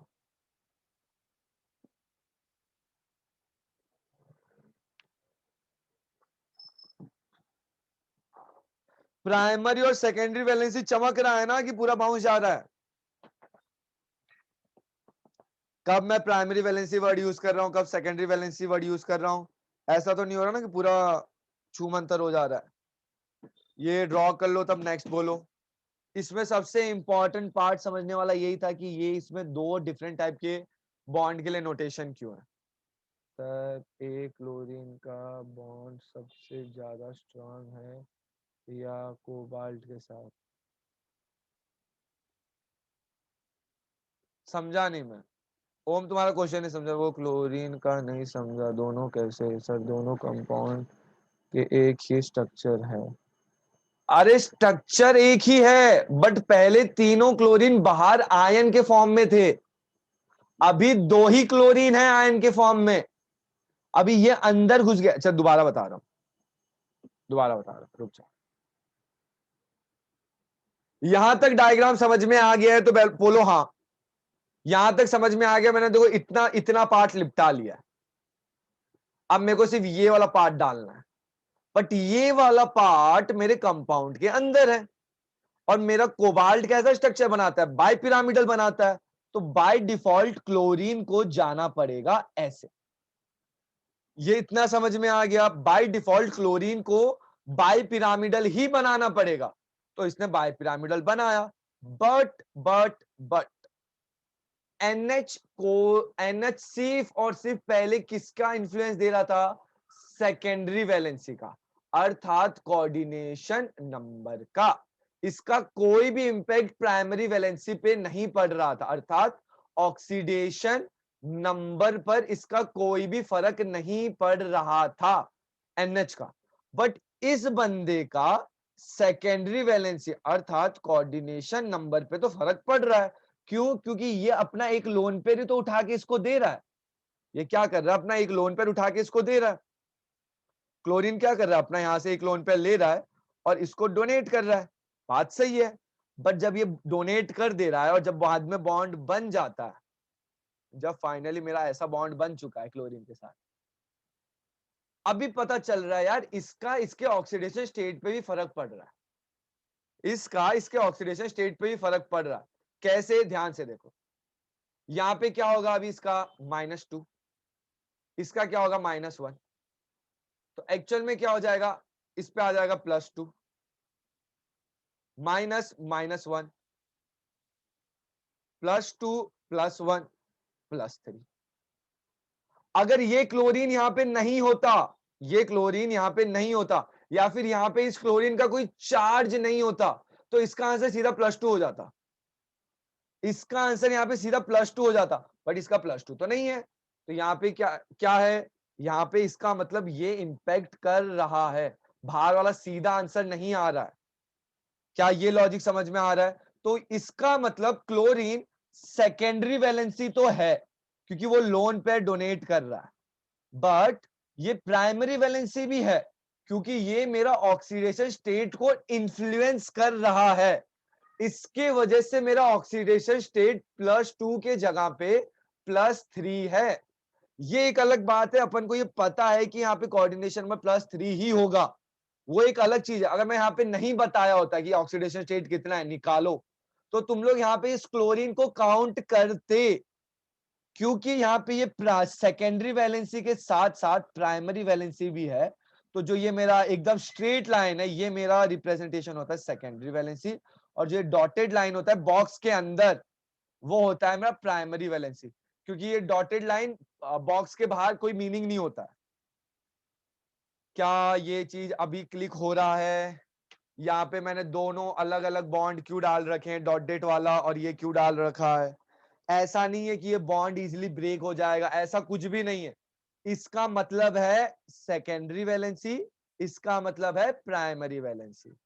प्राइमरी और सेकेंडरी वैलेंसी चमक रहा है ना कि पूरा बाउंस जा रहा है? कब मैं प्राइमरी वैलेंसी वर्ड यूज कर रहा हूं, कब सेकेंडरी वैलेंसी वर्ड यूज कर रहा हूं? ऐसा तो नहीं हो रहा ना कि पूरा छूमंतर हो जा रहा है? ये ड्रॉ कर लो, तब नेक्स्ट बोलो। इसमें सबसे इंपॉर्टेंट पार्ट समझने वाला यही था कि ये इसमें दो डिफरेंट टाइप के बॉन्ड के लिए नोटेशन क्यों है। सर ए क्लोरीन का बॉन्ड सबसे ज्यादा स्ट्रांग है या कोबाल्ट के साथ? समझा नहीं मैं। ओम तुम्हारा क्वेश्चन नहीं समझा, वो क्लोरीन का नहीं समझा, दोनों कैसे सर, दोनों कंपाउंड के एक ही स्ट्रक्चर है। अरे स्ट्रक्चर एक ही है, बट पहले तीनों क्लोरीन बाहर आयन के फॉर्म में थे, अभी दो ही क्लोरीन है आयन के फॉर्म में। अभी ये अंदर घुस गया। अच्छा दोबारा बता रहा हूं, दोबारा बता रहा हूं, रुक जाओ। यहां तक डायग्राम समझ में आ गया है तो बोलो हाँ। यहां तक समझ में आ गया? मैंने देखो इतना इतना पार्ट निपटा लिया। अब मेरे को सिर्फ ये वाला पार्ट डालना है, बट ये वाला पार्ट मेरे कंपाउंड के अंदर है, और मेरा कोबाल्ट कैसा स्ट्रक्चर बनाता है? बाय पिरामिडल बनाता है। तो बाय डिफॉल्ट क्लोरीन को जाना पड़ेगा ऐसे। ये इतना समझ में आ गया? बाय डिफॉल्ट क्लोरीन को बाय पिरामिडल ही बनाना पड़ेगा, तो इसने बाय पिरामिडल बनाया। बट NH को NH सिर्फ और सिर्फ पहले किसका इंफ्लुएंस दे रहा था? सेकेंडरी वैलेंसी का, अर्थात कोऑर्डिनेशन नंबर का। इसका कोई भी इंपैक्ट प्राइमरी वैलेंसी पे नहीं पड़ रहा था, अर्थात ऑक्सीडेशन नंबर पर इसका कोई भी फर्क नहीं पड़ रहा था NH का। बट इस बंदे का सेकेंडरी वैलेंसी अर्थात कोऑर्डिनेशन नंबर पे तो फर्क पड़ रहा है। क्यों? क्योंकि ये अपना एक लोन पेयर ही तो उठा के इसको दे रहा है। ये क्या कर रहा है? अपना एक लोन पेयर उठा के इसको दे रहा है। क्लोरीन क्या कर रहा है? अपना यहां से एक लोन पेयर ले रहा है और इसको डोनेट कर रहा है। बात सही है, बट जब ये डोनेट कर दे रहा है और जब बाद में बॉन्ड बन जाता है, जब फाइनली मेरा ऐसा बॉन्ड बन चुका है क्लोरीन के साथ, अभी पता चल रहा है यार इसका इसके ऑक्सीडेशन स्टेट पे भी फर्क पड़ रहा है। इसका इसके ऑक्सीडेशन स्टेट पे भी फर्क पड़ रहा है। कैसे? ध्यान से देखो, यहां पे क्या होगा? अभी इसका -2, इसका क्या होगा? -1। तो एक्चुअल में क्या हो जाएगा? इस पे आ जाएगा +2, -1, +2, +1, +3। अगर ये क्लोरीन यहां पे नहीं होता, ये क्लोरीन यहां पे नहीं होता, या फिर यहां पे इस क्लोरीन का कोई चार्ज नहीं होता, तो इसका आंसर सीधा +2 हो जाता। इसका आंसर यहाँ पे सीधा +2 हो जाता, बट इसका +2 तो नहीं है। तो यहाँ पे क्या क्या है? यहाँ पे इसका मतलब ये इंपैक्ट कर रहा है, बाहर वाला सीधा आंसर नहीं आ रहा है। क्या ये लॉजिक समझ में आ रहा है? तो इसका मतलब क्लोरीन सेकेंडरी वैलेंसी तो है, क्योंकि वो लोन पे डोनेट कर रहा है, बट ये प्राइमरी वैलेंसी भी है, क्योंकि ये मेरा ऑक्सीडेशन स्टेट को इन्फ्लुएंस कर रहा है। इसके वजह से मेरा ऑक्सीडेशन स्टेट +2 के जगह पे +3 है। ये एक अलग बात है, अपन को ये पता है कि यहाँ पे कोऑर्डिनेशन में +3 ही होगा, वो एक अलग चीज है। अगर मैं यहाँ पे नहीं बताया होता कि ऑक्सीडेशन स्टेट कितना है निकालो, तो तुम लोग यहाँ पे इस क्लोरीन को काउंट करते, क्योंकि यहाँ पे ये सेकेंडरी वैलेंसी के साथ साथ प्राइमरी वैलेंसी भी है। तो जो ये मेरा एकदम स्ट्रेट लाइन है, ये मेरा रिप्रेजेंटेशन होता है सेकेंडरी वैलेंसी, और जो डॉटेड लाइन होता है बॉक्स के अंदर, वो होता है मेरा प्राइमरी वैलेंसी। क्योंकि ये डॉटेड लाइन बॉक्स के बाहर कोई मीनिंग नहीं होता है। क्या ये चीज अभी क्लिक हो रहा है? यहाँ पे मैंने दोनों अलग अलग बॉन्ड क्यों डाल रखे हैं, डॉट डेट वाला और ये क्यों डाल रखा है? ऐसा नहीं है कि ये बॉन्ड इजीली ब्रेक हो जाएगा, ऐसा कुछ भी नहीं है। इसका मतलब है सेकेंडरी वैलेंसी, इसका मतलब है primary valency.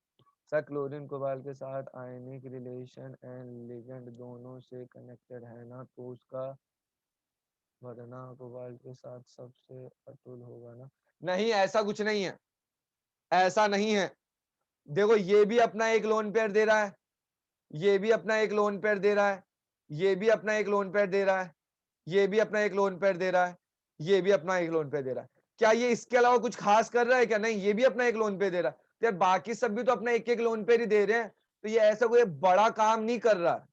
Sir chlorine cobalt के साथ आयनिक रिलेशन एंड लिगेंड दोनों से कनेक्टेड है ना, तो उसका वरना कोबाल्ट के साथ सबसे अतुल होगा ना? नहीं, ऐसा कुछ नहीं है, ऐसा नहीं है। देखो ये भी अपना एक लोन पेयर दे रहा है, ये भी अपना एक लोन पेयर दे रहा है, ये भी अपना एक लोन पेयर दे रहा है, ये भी अपना एक लोन पेयर दे रहा है, ये भी अपना एक लोन पेयर दे रहा है। क्या ये इसके अलावा कुछ खास कर रहा है क्या? नहीं, ये भी अपना एक लोन पेयर दे रहा है। तो यार बाकी सब भी तो अपना एक एक लोन पेयर ही दे रहे हैं, तो ये ऐसा कोई बड़ा काम नहीं कर रहा है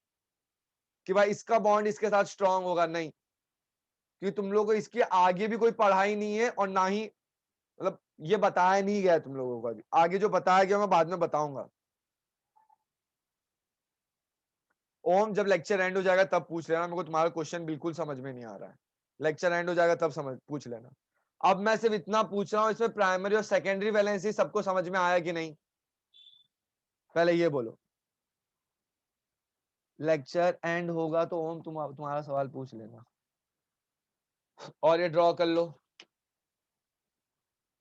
कि भाई इसका बॉन्ड इसके साथ स्ट्रांग होगा, नहीं। क्योंकि तुम लोगों को इसके आगे भी कोई पढ़ाई नहीं है, और ना ही मतलब ये बताया नहीं गया तुम लोगों को। अभी आगे जो बताया गया मैं बाद में बताऊंगा। ओम जब लेक्चर एंड हो जाएगा तब पूछ लेना, मेरे को तुम्हारा क्वेश्चन बिल्कुल समझ में नहीं आ रहा है। लेक्चर एंड हो जाएगा तब समझ पूछ लेना। अब मैं सिर्फ इतना पूछ रहा हूँ, इसमें प्राइमरी और सेकेंडरी वैलेंसी सबको समझ में आया कि नहीं? पहले ये बोलो। लेक्चर एंड होगा तो ओम तुम्हारा सवाल पूछ लेना, और ये ड्रॉ कर लो।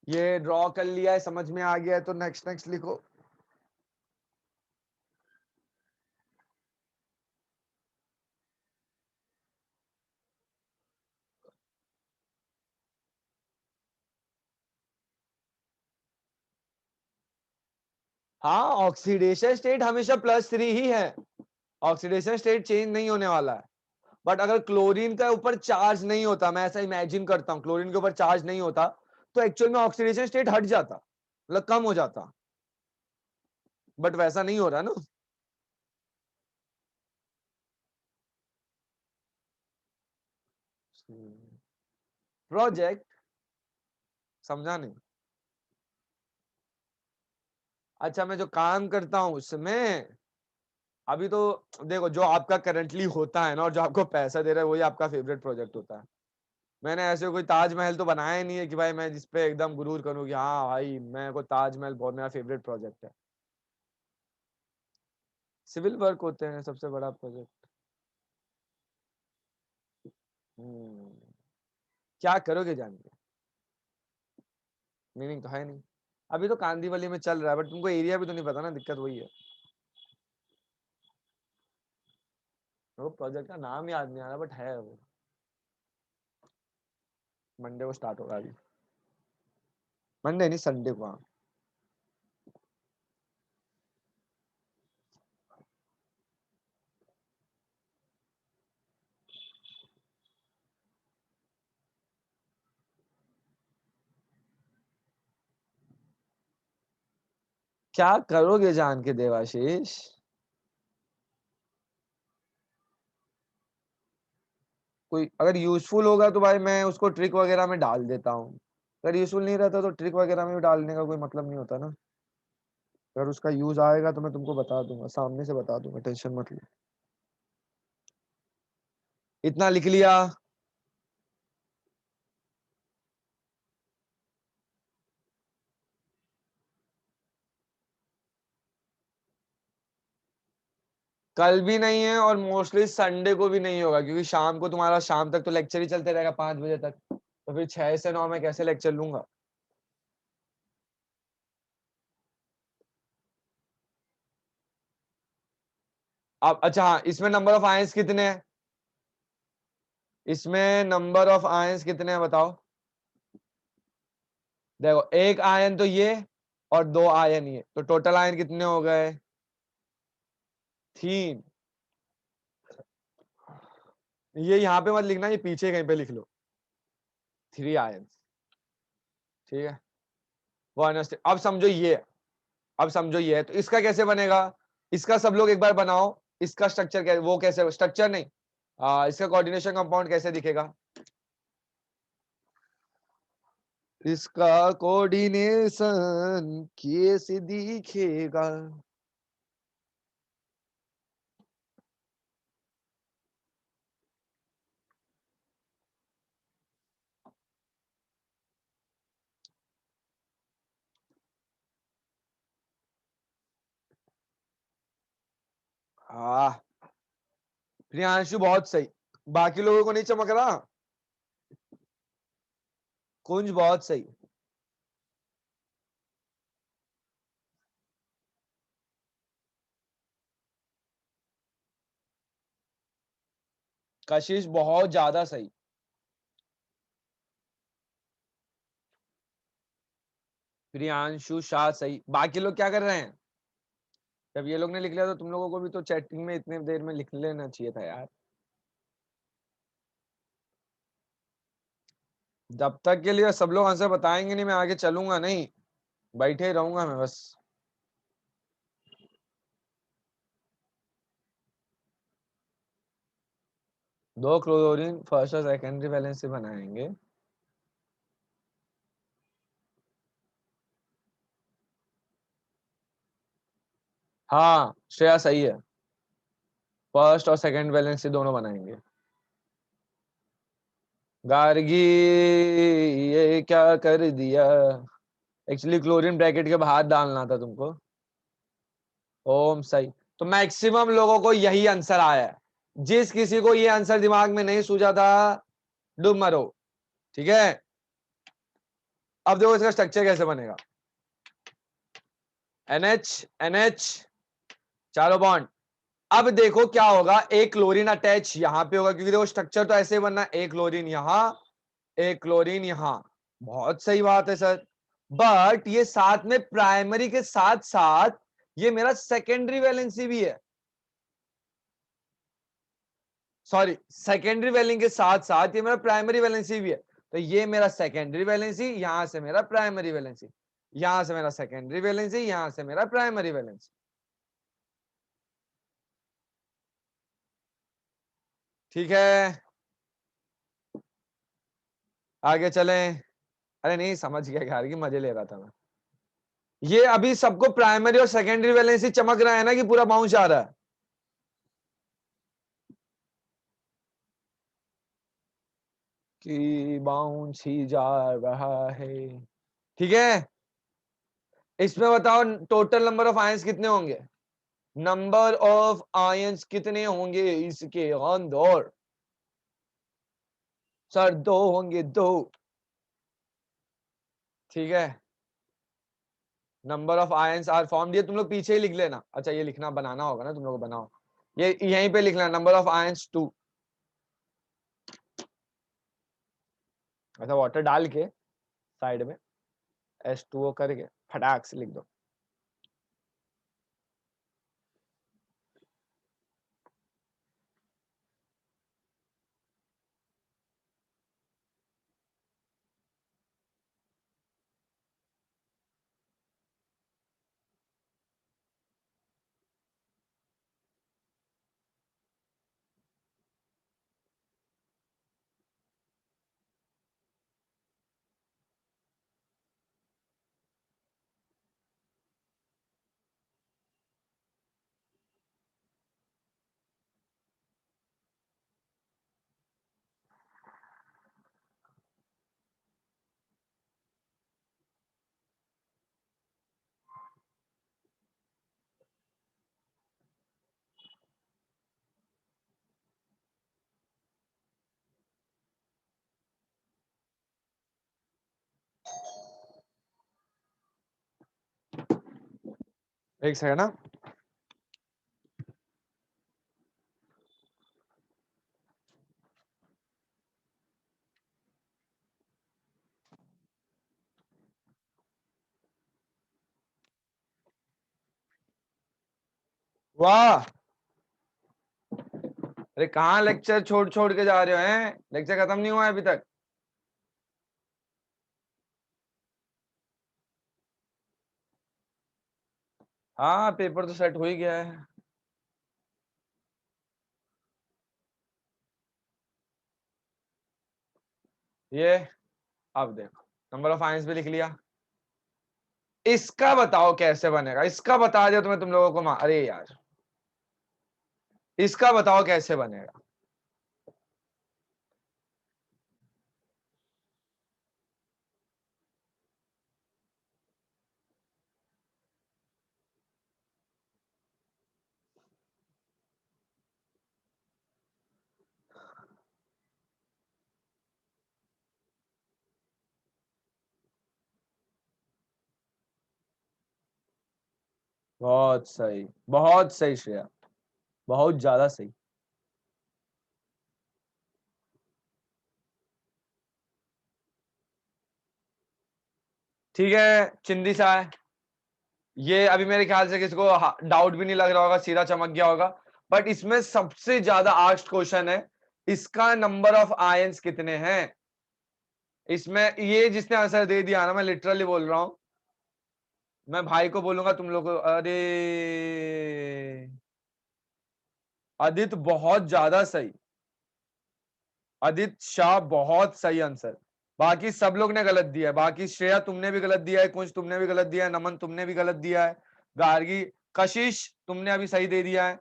ये ड्रॉ कर लिया है, समझ में आ गया है, तो नेक्स्ट नेक्स्ट लिखो। हाँ, ऑक्सीडेशन स्टेट हमेशा +3 ही है, ऑक्सीडेशन स्टेट चेंज नहीं होने वाला है। बट अगर क्लोरीन का ऊपर चार्ज नहीं होता, मैं ऐसा इमेजिन करता हूं, क्लोरीन के ऊपर चार्ज नहीं होता तो एक्चुअल में ऑक्सीडेशन स्टेट हट जाता, मतलब कम हो जाता, बट वैसा नहीं हो रहा ना। प्रोजेक्ट समझा नहीं। अच्छा, मैं जो काम करता हूं उसमें अभी तो देखो, जो आपका करंटली होता है ना और जो आपको पैसा दे रहा है वही आपका फेवरेट प्रोजेक्ट होता है। मैंने ऐसे कोई ताजमहल तो बनाया ही नहीं है कि भाई मैं जिस पे एकदम गुरूर करूं कि हाँ भाई मैं को ताजमहल बहुत मेरा फेवरेट प्रोजेक्ट है। सिविल वर्क होते हैं सबसे बड़ा प्रोजेक्ट। हम्म, क्या करोगे जान के, मीनिंग तो है नहीं। अभी तो कांदीवली में चल रहा है बट तुमको एरिया भी तो नहीं पता ना, दिक्कत वही है। वो प्रोजेक्ट का नाम याद नहीं आ रहा बट है वो। मंडे को स्टार्ट होगा अभी, मंडे नहीं संडे को, हाँ। क्या करोगे जान के देवाशीष? कोई अगर यूजफुल होगा तो भाई मैं उसको ट्रिक वगैरह में डाल देता हूँ, अगर यूजफुल नहीं रहता तो ट्रिक वगैरह में भी डालने का कोई मतलब नहीं होता ना। अगर उसका यूज आएगा तो मैं तुमको बता दूंगा, सामने से बता दूंगा, टेंशन मत लो। इतना लिख लिया। कल भी नहीं है और मोस्टली संडे को भी नहीं होगा क्योंकि शाम को तुम्हारा, शाम तक तो लेक्चर ही चलते रहेगा 5 बजे तक, तो फिर 6 से 9 में कैसे लेक्चर लूंगा। अब अच्छा हाँ, इसमें नंबर ऑफ आयंस कितने हैं? इसमें नंबर ऑफ आयंस कितने हैं बताओ। देखो एक आयन तो ये और 2 आयन ये, तो टोटल आयन कितने हो गए? 3। ये यहाँ पे मत लिखना, ये पीछे कहीं पे लिख लो। 3 आयंस, ठीक है। अब समझो ये, अब समझो ये है तो इसका कैसे बनेगा? इसका सब लोग एक बार बनाओ। इसका स्ट्रक्चर क्या, वो कैसे, स्ट्रक्चर नहीं, इसका कोऑर्डिनेशन कंपाउंड कैसे दिखेगा? इसका कोऑर्डिनेशन कैसे दिखेगा? हाँ, प्रियांशु बहुत सही, बाकी लोगों को नहीं चमक रहा। कुंज बहुत सही। कशिश बहुत ज्यादा सही। प्रियांशु शाह सही। बाकी लोग क्या कर रहे हैं? जब ये लोग ने लिख लिया तो तुम लोगों को भी तो चैटिंग में इतने देर में लिख लेना चाहिए था यार। जब तक के लिए सब लोग आंसर बताएंगे नहीं मैं आगे चलूंगा नहीं, बैठे ही रहूंगा मैं बस। 2 क्लोरीन फर्स्ट और सेकेंडरी वैलेंस से बनाएंगे। हाँ श्रेया सही है, फर्स्ट और सेकंड वैलेंस से दोनों बनाएंगे। गार्गी, ये क्या कर दिया? एक्चुअली क्लोरीन ब्रैकेट के बाहर डालना था तुमको। ओम सही। तो मैक्सिमम लोगों को यही आंसर आया है। जिस किसी को ये आंसर दिमाग में नहीं सूझा था, डूब मरो। ठीक है, अब देखो इसका स्ट्रक्चर कैसे बनेगा। NH NH, चारों बॉन्ड। अब देखो क्या होगा, एक क्लोरीन अटैच यहां पे होगा क्योंकि देखो स्ट्रक्चर तो ऐसे ही बनना, एक क्लोरीन यहां, एक क्लोरीन यहां। बहुत सही बात है सर, बट ये साथ में प्राइमरी के साथ साथ ये मेरा सेकेंडरी वैलेंसी भी है। सॉरी सेकेंडरी वैलेंसी के साथ साथ ये मेरा प्राइमरी वैलेंसी भी है, तो ये मेरा सेकेंडरी वैलेंसी, यहां से मेरा प्राइमरी वैलेंसी, यहां से मेरा सेकेंडरी वैलेंसी, यहां से मेरा प्राइमरी वैलेंसी। ठीक है, आगे चलें। अरे नहीं समझ गया यार की मजे ले रहा था मैं। ये अभी सबको प्राइमरी और सेकेंडरी वैलेंसी चमक रहा है ना कि पूरा बाउंस आ रहा है? कि बाउंस ही जा रहा है। ठीक है, इसमें बताओ टोटल नंबर ऑफ आयंस कितने होंगे? नंबर ऑफ आयंस कितने होंगे इसके अंदर? सर दो होंगे, दो। ठीक है, number of ions are formed, ये तुम लोग पीछे ही लिख लेना। अच्छा ये लिखना बनाना होगा ना तुम लोग को, बनाओ ये यहीं पे लिखना, नंबर ऑफ आयंस 2। अच्छा वाटर डाल के साइड में H2O करके फटाक से लिख दो। एक सेकंड ना। वाह, अरे कहाँ लेक्चर छोड़ छोड़ के जा रहे हो? हैं लेक्चर खत्म नहीं हुआ है अभी तक? हाँ पेपर तो सेट हो ही गया है। ये अब देखो, नंबर ऑफ आयंस भी लिख लिया। इसका बताओ कैसे बनेगा? इसका बता दिया तुम्हें, तुम लोगों को अरे यार, इसका बताओ कैसे बनेगा? बहुत सही, बहुत सही श्रेया, बहुत ज्यादा सही। ठीक है, चिंदी सा है ये, अभी मेरे ख्याल से किसी को डाउट भी नहीं लग रहा होगा, सीधा चमक गया होगा। बट इसमें सबसे ज्यादा आस्क्ड क्वेश्चन है, इसका नंबर ऑफ आयंस कितने हैं? इसमें ये जिसने आंसर दे दिया ना, मैं लिटरली बोल रहा हूं, मैं भाई को बोलूंगा तुम लोग को, अरे आदित्य बहुत ज्यादा सही, आदित्य शाह बहुत सही आंसर। बाकी सब लोग ने गलत दिया है, बाकी श्रेया तुमने भी गलत दिया है, कुंज तुमने भी गलत दिया है, नमन तुमने भी गलत दिया है, गार्गी, कशिश तुमने अभी सही दे दिया है,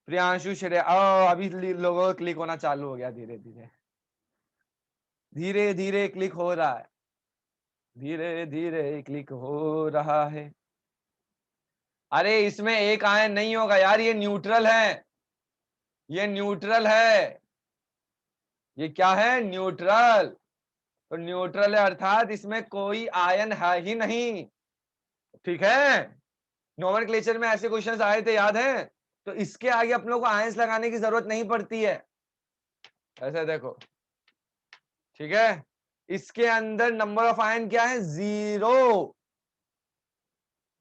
प्रियांशु, श्रेया अभी लोगों का क्लिक होना चालू हो गया, धीरे धीरे धीरे धीरे क्लिक हो रहा है, धीरे धीरे क्लिक हो रहा है। अरे इसमें एक आयन नहीं होगा यार, ये न्यूट्रल है, ये न्यूट्रल है, ये क्या है? न्यूट्रल। तो न्यूट्रल है अर्थात इसमें कोई आयन है ही नहीं। ठीक है, नोमेनक्लेचर में ऐसे क्वेश्चंस आए थे, याद है? तो इसके आगे अपने लोग को आयंस लगाने की जरूरत नहीं पड़ती है। ऐसे देखो, ठीक है, इसके अंदर नंबर ऑफ आयन क्या है? जीरो,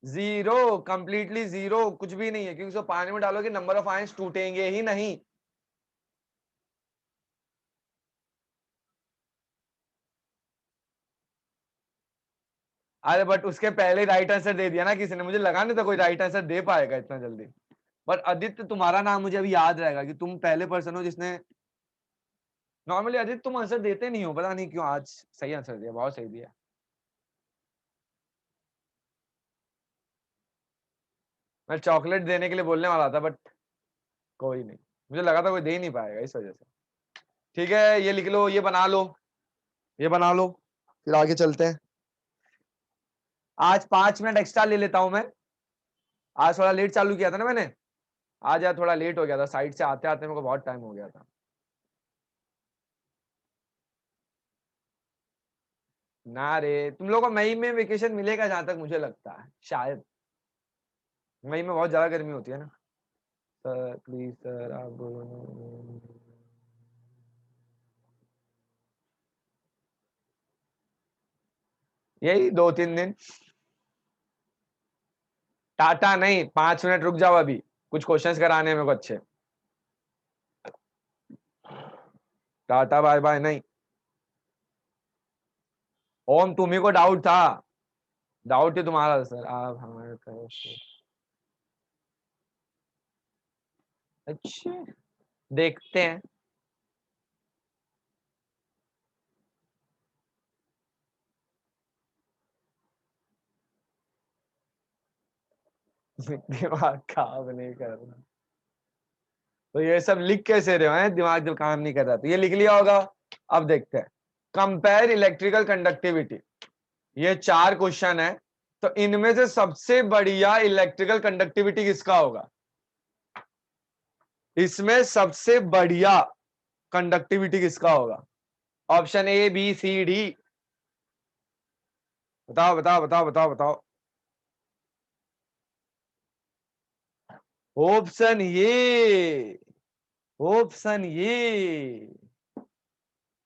जीरो, कंप्लीटली जीरो, कुछ भी नहीं है, क्योंकि उसको पानी में डालोगे नंबर ऑफ आयंस टूटेंगे ही नहीं। अरे बट उसके पहले राइट आंसर दे दिया ना किसी ने, मुझे लगा नहीं था कोई राइट आंसर दे पाएगा इतना जल्दी। बट आदित्य तुम्हारा नाम मुझे अभी याद रहेगा कि तुम पहले पर्सन हो जिसने, नॉर्मली आदित्य तुम आंसर देते नहीं हो, पता नहीं क्यों आज सही आंसर दिया, बहुत सही दिया। मैं चॉकलेट देने के लिए बोलने वाला था बट कोई नहीं, मुझे लगा था कोई दे ही नहीं पाएगा इस वजह से। ठीक है ये लिख लो, ये बना लो, ये बना लो, फिर आगे चलते हैं। आज 5 मिनट एक्स्ट्रा ले लेता हूं मैं, आज थोड़ा लेट चालू किया था ना मैंने, आज यार थोड़ा लेट हो गया था, साइड से आते आते मेरे को बहुत टाइम हो गया था। ना रे, तुम लोगों को मई में वेकेशन मिलेगा जहां तक मुझे लगता है, शायद मई में बहुत ज्यादा गर्मी होती है ना। सर प्लीज सर आप, यही 2-3 दिन। टाटा नहीं, 5 मिनट रुक जाओ, अभी कुछ क्वेश्चंस कराने हैं मेरे को अच्छे। टाटा बाय बाय नहीं। ओम तुम्ही को डाउट था, डाउट ही तुम्हारा सर, आप हमारे तरफ से। अच्छा देखते हैं। दिमाग काम नहीं कर रहा, तो ये सब लिख कैसे रहे हो हैं, दिमाग जब काम नहीं कर रहा, तो ये लिख लिया होगा। अब देखते हैं, कंपेयर इलेक्ट्रिकल कंडक्टिविटी, ये 4 क्वेश्चन है, तो इनमें से सबसे बढ़िया इलेक्ट्रिकल कंडक्टिविटी किसका होगा, इसमें सबसे बढ़िया कंडक्टिविटी किसका होगा? Option A B C D, बताओ बताओ बताओ बताओ बताओ। ऑप्शन ये, ऑप्शन ये,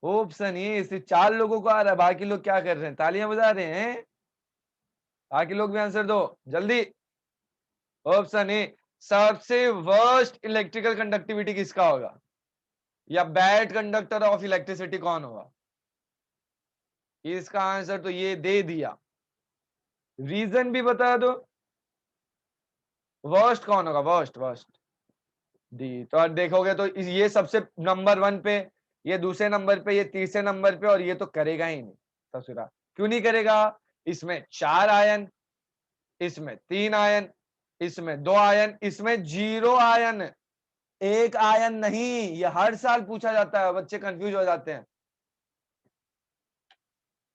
ऑप्शन ये, सिर्फ 4 लोगों को आ रहा है, बाकी लोग क्या कर रहे हैं, तालियां बजा रहे हैं। बाकी लोग भी आंसर दो जल्दी। ऑप्शन ए, सबसे वर्स्ट इलेक्ट्रिकल कंडक्टिविटी किसका होगा, या बैड कंडक्टर ऑफ इलेक्ट्रिसिटी कौन होगा? इसका आंसर तो ये दे दिया, रीजन भी बता दो। वर्स्ट कौन होगा, वर्स्ट वर्स्ट? डी। तो आप देखोगे तो ये सबसे नंबर 1 पे, ये दूसरे नंबर पे, ये तीसरे नंबर पे, और ये तो करेगा ही नहीं ससुरा। क्यों नहीं करेगा? इसमें 4 आयन, इसमें 3 आयन, इसमें 2 आयन, इसमें 0 आयन। 1 आयन नहीं, ये हर साल पूछा जाता है, बच्चे कंफ्यूज हो जाते हैं।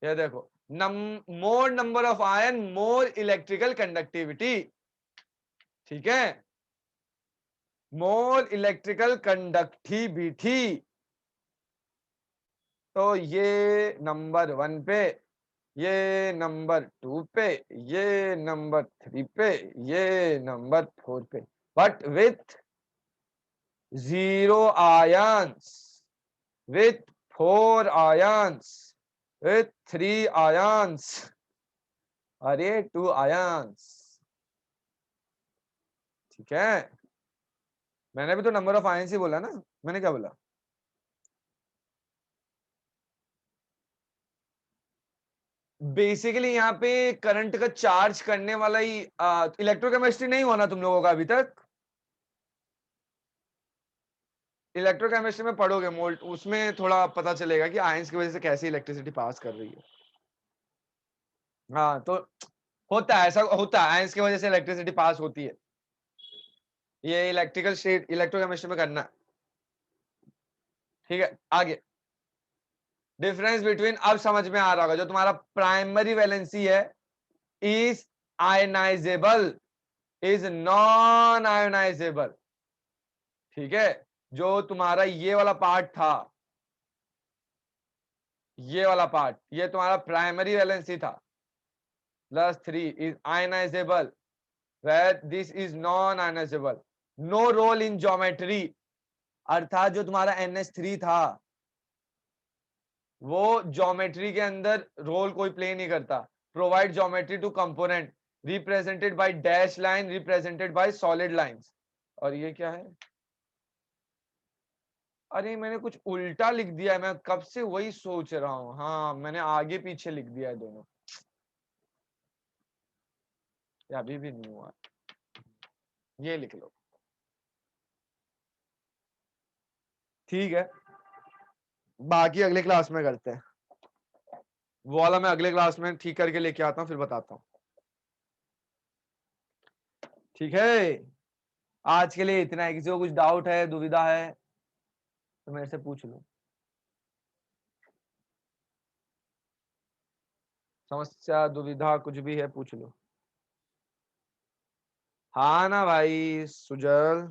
ये देखो, मोर number of ion more electrical conductivity, ठीक है, मोर इलेक्ट्रिकल कंडक्टिविटी। तो ये नंबर 1 पे, ये नंबर 2 पे, ये नंबर 3 पे, ये नंबर 4 पे, but with 0 ions, with 4 ions, with 3 ions, अरे 2 आयंस। ठीक है, मैंने भी तो नंबर ऑफ आयंस ही बोला ना, मैंने क्या बोला? बेसिकली यहाँ पे करंट का चार्ज करने वाला ही, इलेक्ट्रोकेमिस्ट्री नहीं होना तुम लोगों का अभी तक। इलेक्ट्रोकेमिस्ट्री में पढ़ोगे मोल्ट, उसमें थोड़ा पता चलेगा कि आयंस की वजह से कैसे इलेक्ट्रिसिटी पास कर रही है। हाँ तो होता है, ऐसा होता है, आयंस की वजह से इलेक्ट्रिसिटी पास होती है। ये इलेक्ट्रिकल स्टेट इलेक्ट्रोकेमिस्ट्री में करना। ठीक है आगे, डिफरेंस बिटवीन, अब समझ में आ रहा होगा, जो तुम्हारा प्राइमरी वैलेंसी है is ionizable, is non ionizable. ठीक है, जो तुम्हारा ये वाला पार्ट था, ये वाला पार्ट, ये तुम्हारा प्राइमरी वैलेंसी था, +3 is ionizable, where this is non ionizable, no role in geometry, अर्थात जो तुम्हारा NH3 था वो ज्योमेट्री के अंदर रोल कोई प्ले नहीं करता, provide geometry to component represented by dash line represented by solid lines. और ये क्या है, अरे मैंने कुछ उल्टा लिख दिया है, मैं कब से वही सोच रहा हूँ, हाँ मैंने आगे पीछे लिख दिया है दोनों। या अभी भी नहीं हुआ, ये लिख लो। ठीक है, बाकी अगले क्लास में करते हैं, वो वाला मैं अगले क्लास में ठीक करके लेके आता हूँ, फिर बताता हूँ। ठीक है, आज के लिए इतना है। किसी को कुछ डाउट है, दुविधा है तो मेरे से पूछ लो। समस्या दुविधा कुछ भी है पूछ लो। हाँ ना भाई Sujal.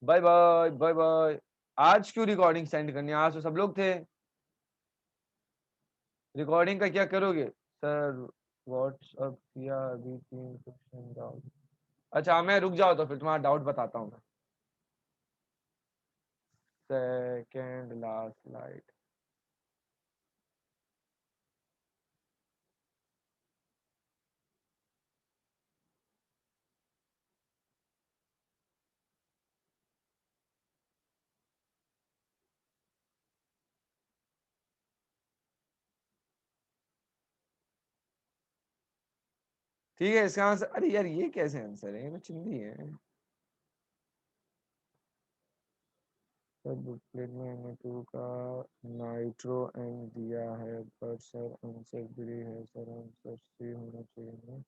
Bye bye bye bye. आज क्यों रिकॉर्डिंग सेंड करनी है? आज तो सब लोग थे। रिकॉर्डिंग का क्या करोगे? सर व्हाट्सअप किया, अभी 3 क्वेश्चन डाउट। अच्छा मैं रुक जाओ तो फिर तुम्हारा डाउट बताता हूँ मैं। Second last light. ठीक है, इसका आंसर, अरे यार ये कैसे आंसर है, ये तो चिंदी है। सर बुकलेट में Na2 का नाइट्रो एन दिया है, पर सर आंसर बी है, सर आंसर सी होना चाहिए ना।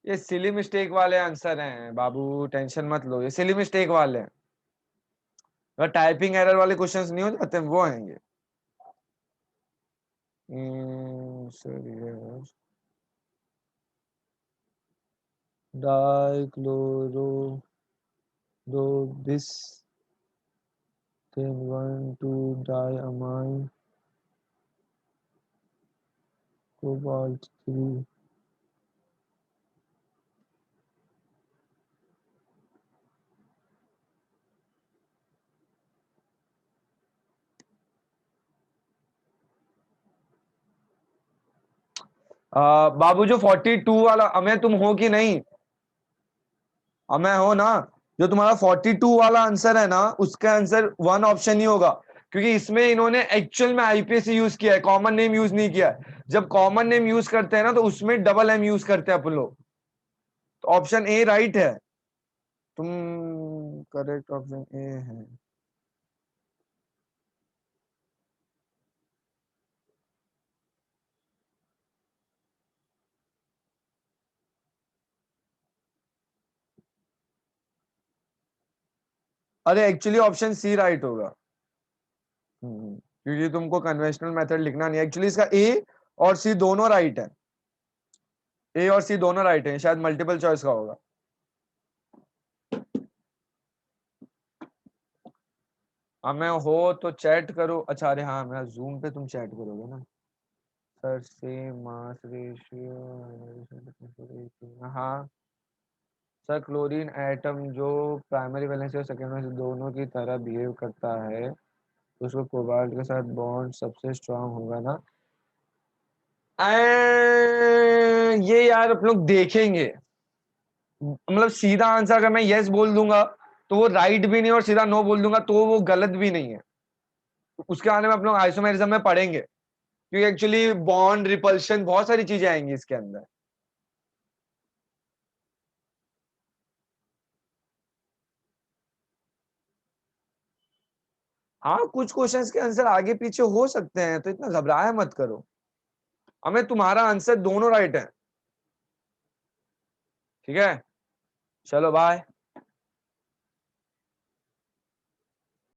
ये सिली मिस्टेक वाले आंसर हैं बाबू, टेंशन मत लो, ये सिली मिस्टेक वाले हैं। अगर टाइपिंग एरर वाले क्वेश्चंस नहीं हो जाते वो आएंगे। सर ये डाइक्लोरो दो दिस then 1,2-diamine cobalt 3। बाबू जो 42 वाला, अमें तुम हो कि नहीं? अमें हो ना? जो तुम्हारा 42 वाला आंसर है ना, उसका आंसर वन ऑप्शन ही होगा, क्योंकि इसमें इन्होंने एक्चुअल में आईपीएस यूज किया है, कॉमन नेम यूज नहीं किया है। जब कॉमन नेम यूज करते हैं ना तो उसमें डबल एम यूज करते हैं अपन लोग। तो ऑप्शन ए राइट है। तुम करेक्ट ऑप्शन ए है। अरे एक्चुअली ऑप्शन सी राइट होगा। क्योंकि तुमको कन्वेंशनल मेथड लिखना नहीं है, एक्चुअली इसका ए और सी दोनों राइट है। ए और सी दोनों राइट है, शायद मल्टीपल चॉइस का होगा। हमें हो तो चैट करो। अच्छा अरे हाँ, मेरा जूम पे तुम चैट करोगे ना। सर सेम मास रेशियो, हाँ। सर क्लोरीन एटम जो प्राइमरी वैलेंसी और सेकेंडरी वैलेंसी दोनों की तरह बिहेव करता है, तो उसको कोबाल्ट के साथ बॉन्ड सबसे स्ट्रांग होगा ना। ये यार अपन लोग देखेंगे। मतलब सीधा आंसर अगर मैं यस बोल दूंगा तो वो राइट भी नहीं, और सीधा नो बोल दूंगा तो वो गलत भी नहीं है। उसके आने में अपन लोग आइसोमेरिज्म में पढ़ेंगे, क्योंकि एक्चुअली बॉन्ड रिपल्शन बहुत सारी चीजें आएंगी इसके अंदर। हाँ कुछ क्वेश्चंस के आंसर आगे पीछे हो सकते हैं, तो इतना घबराया मत करो। हमें तुम्हारा आंसर दोनों राइट है। ठीक है, चलो बाय।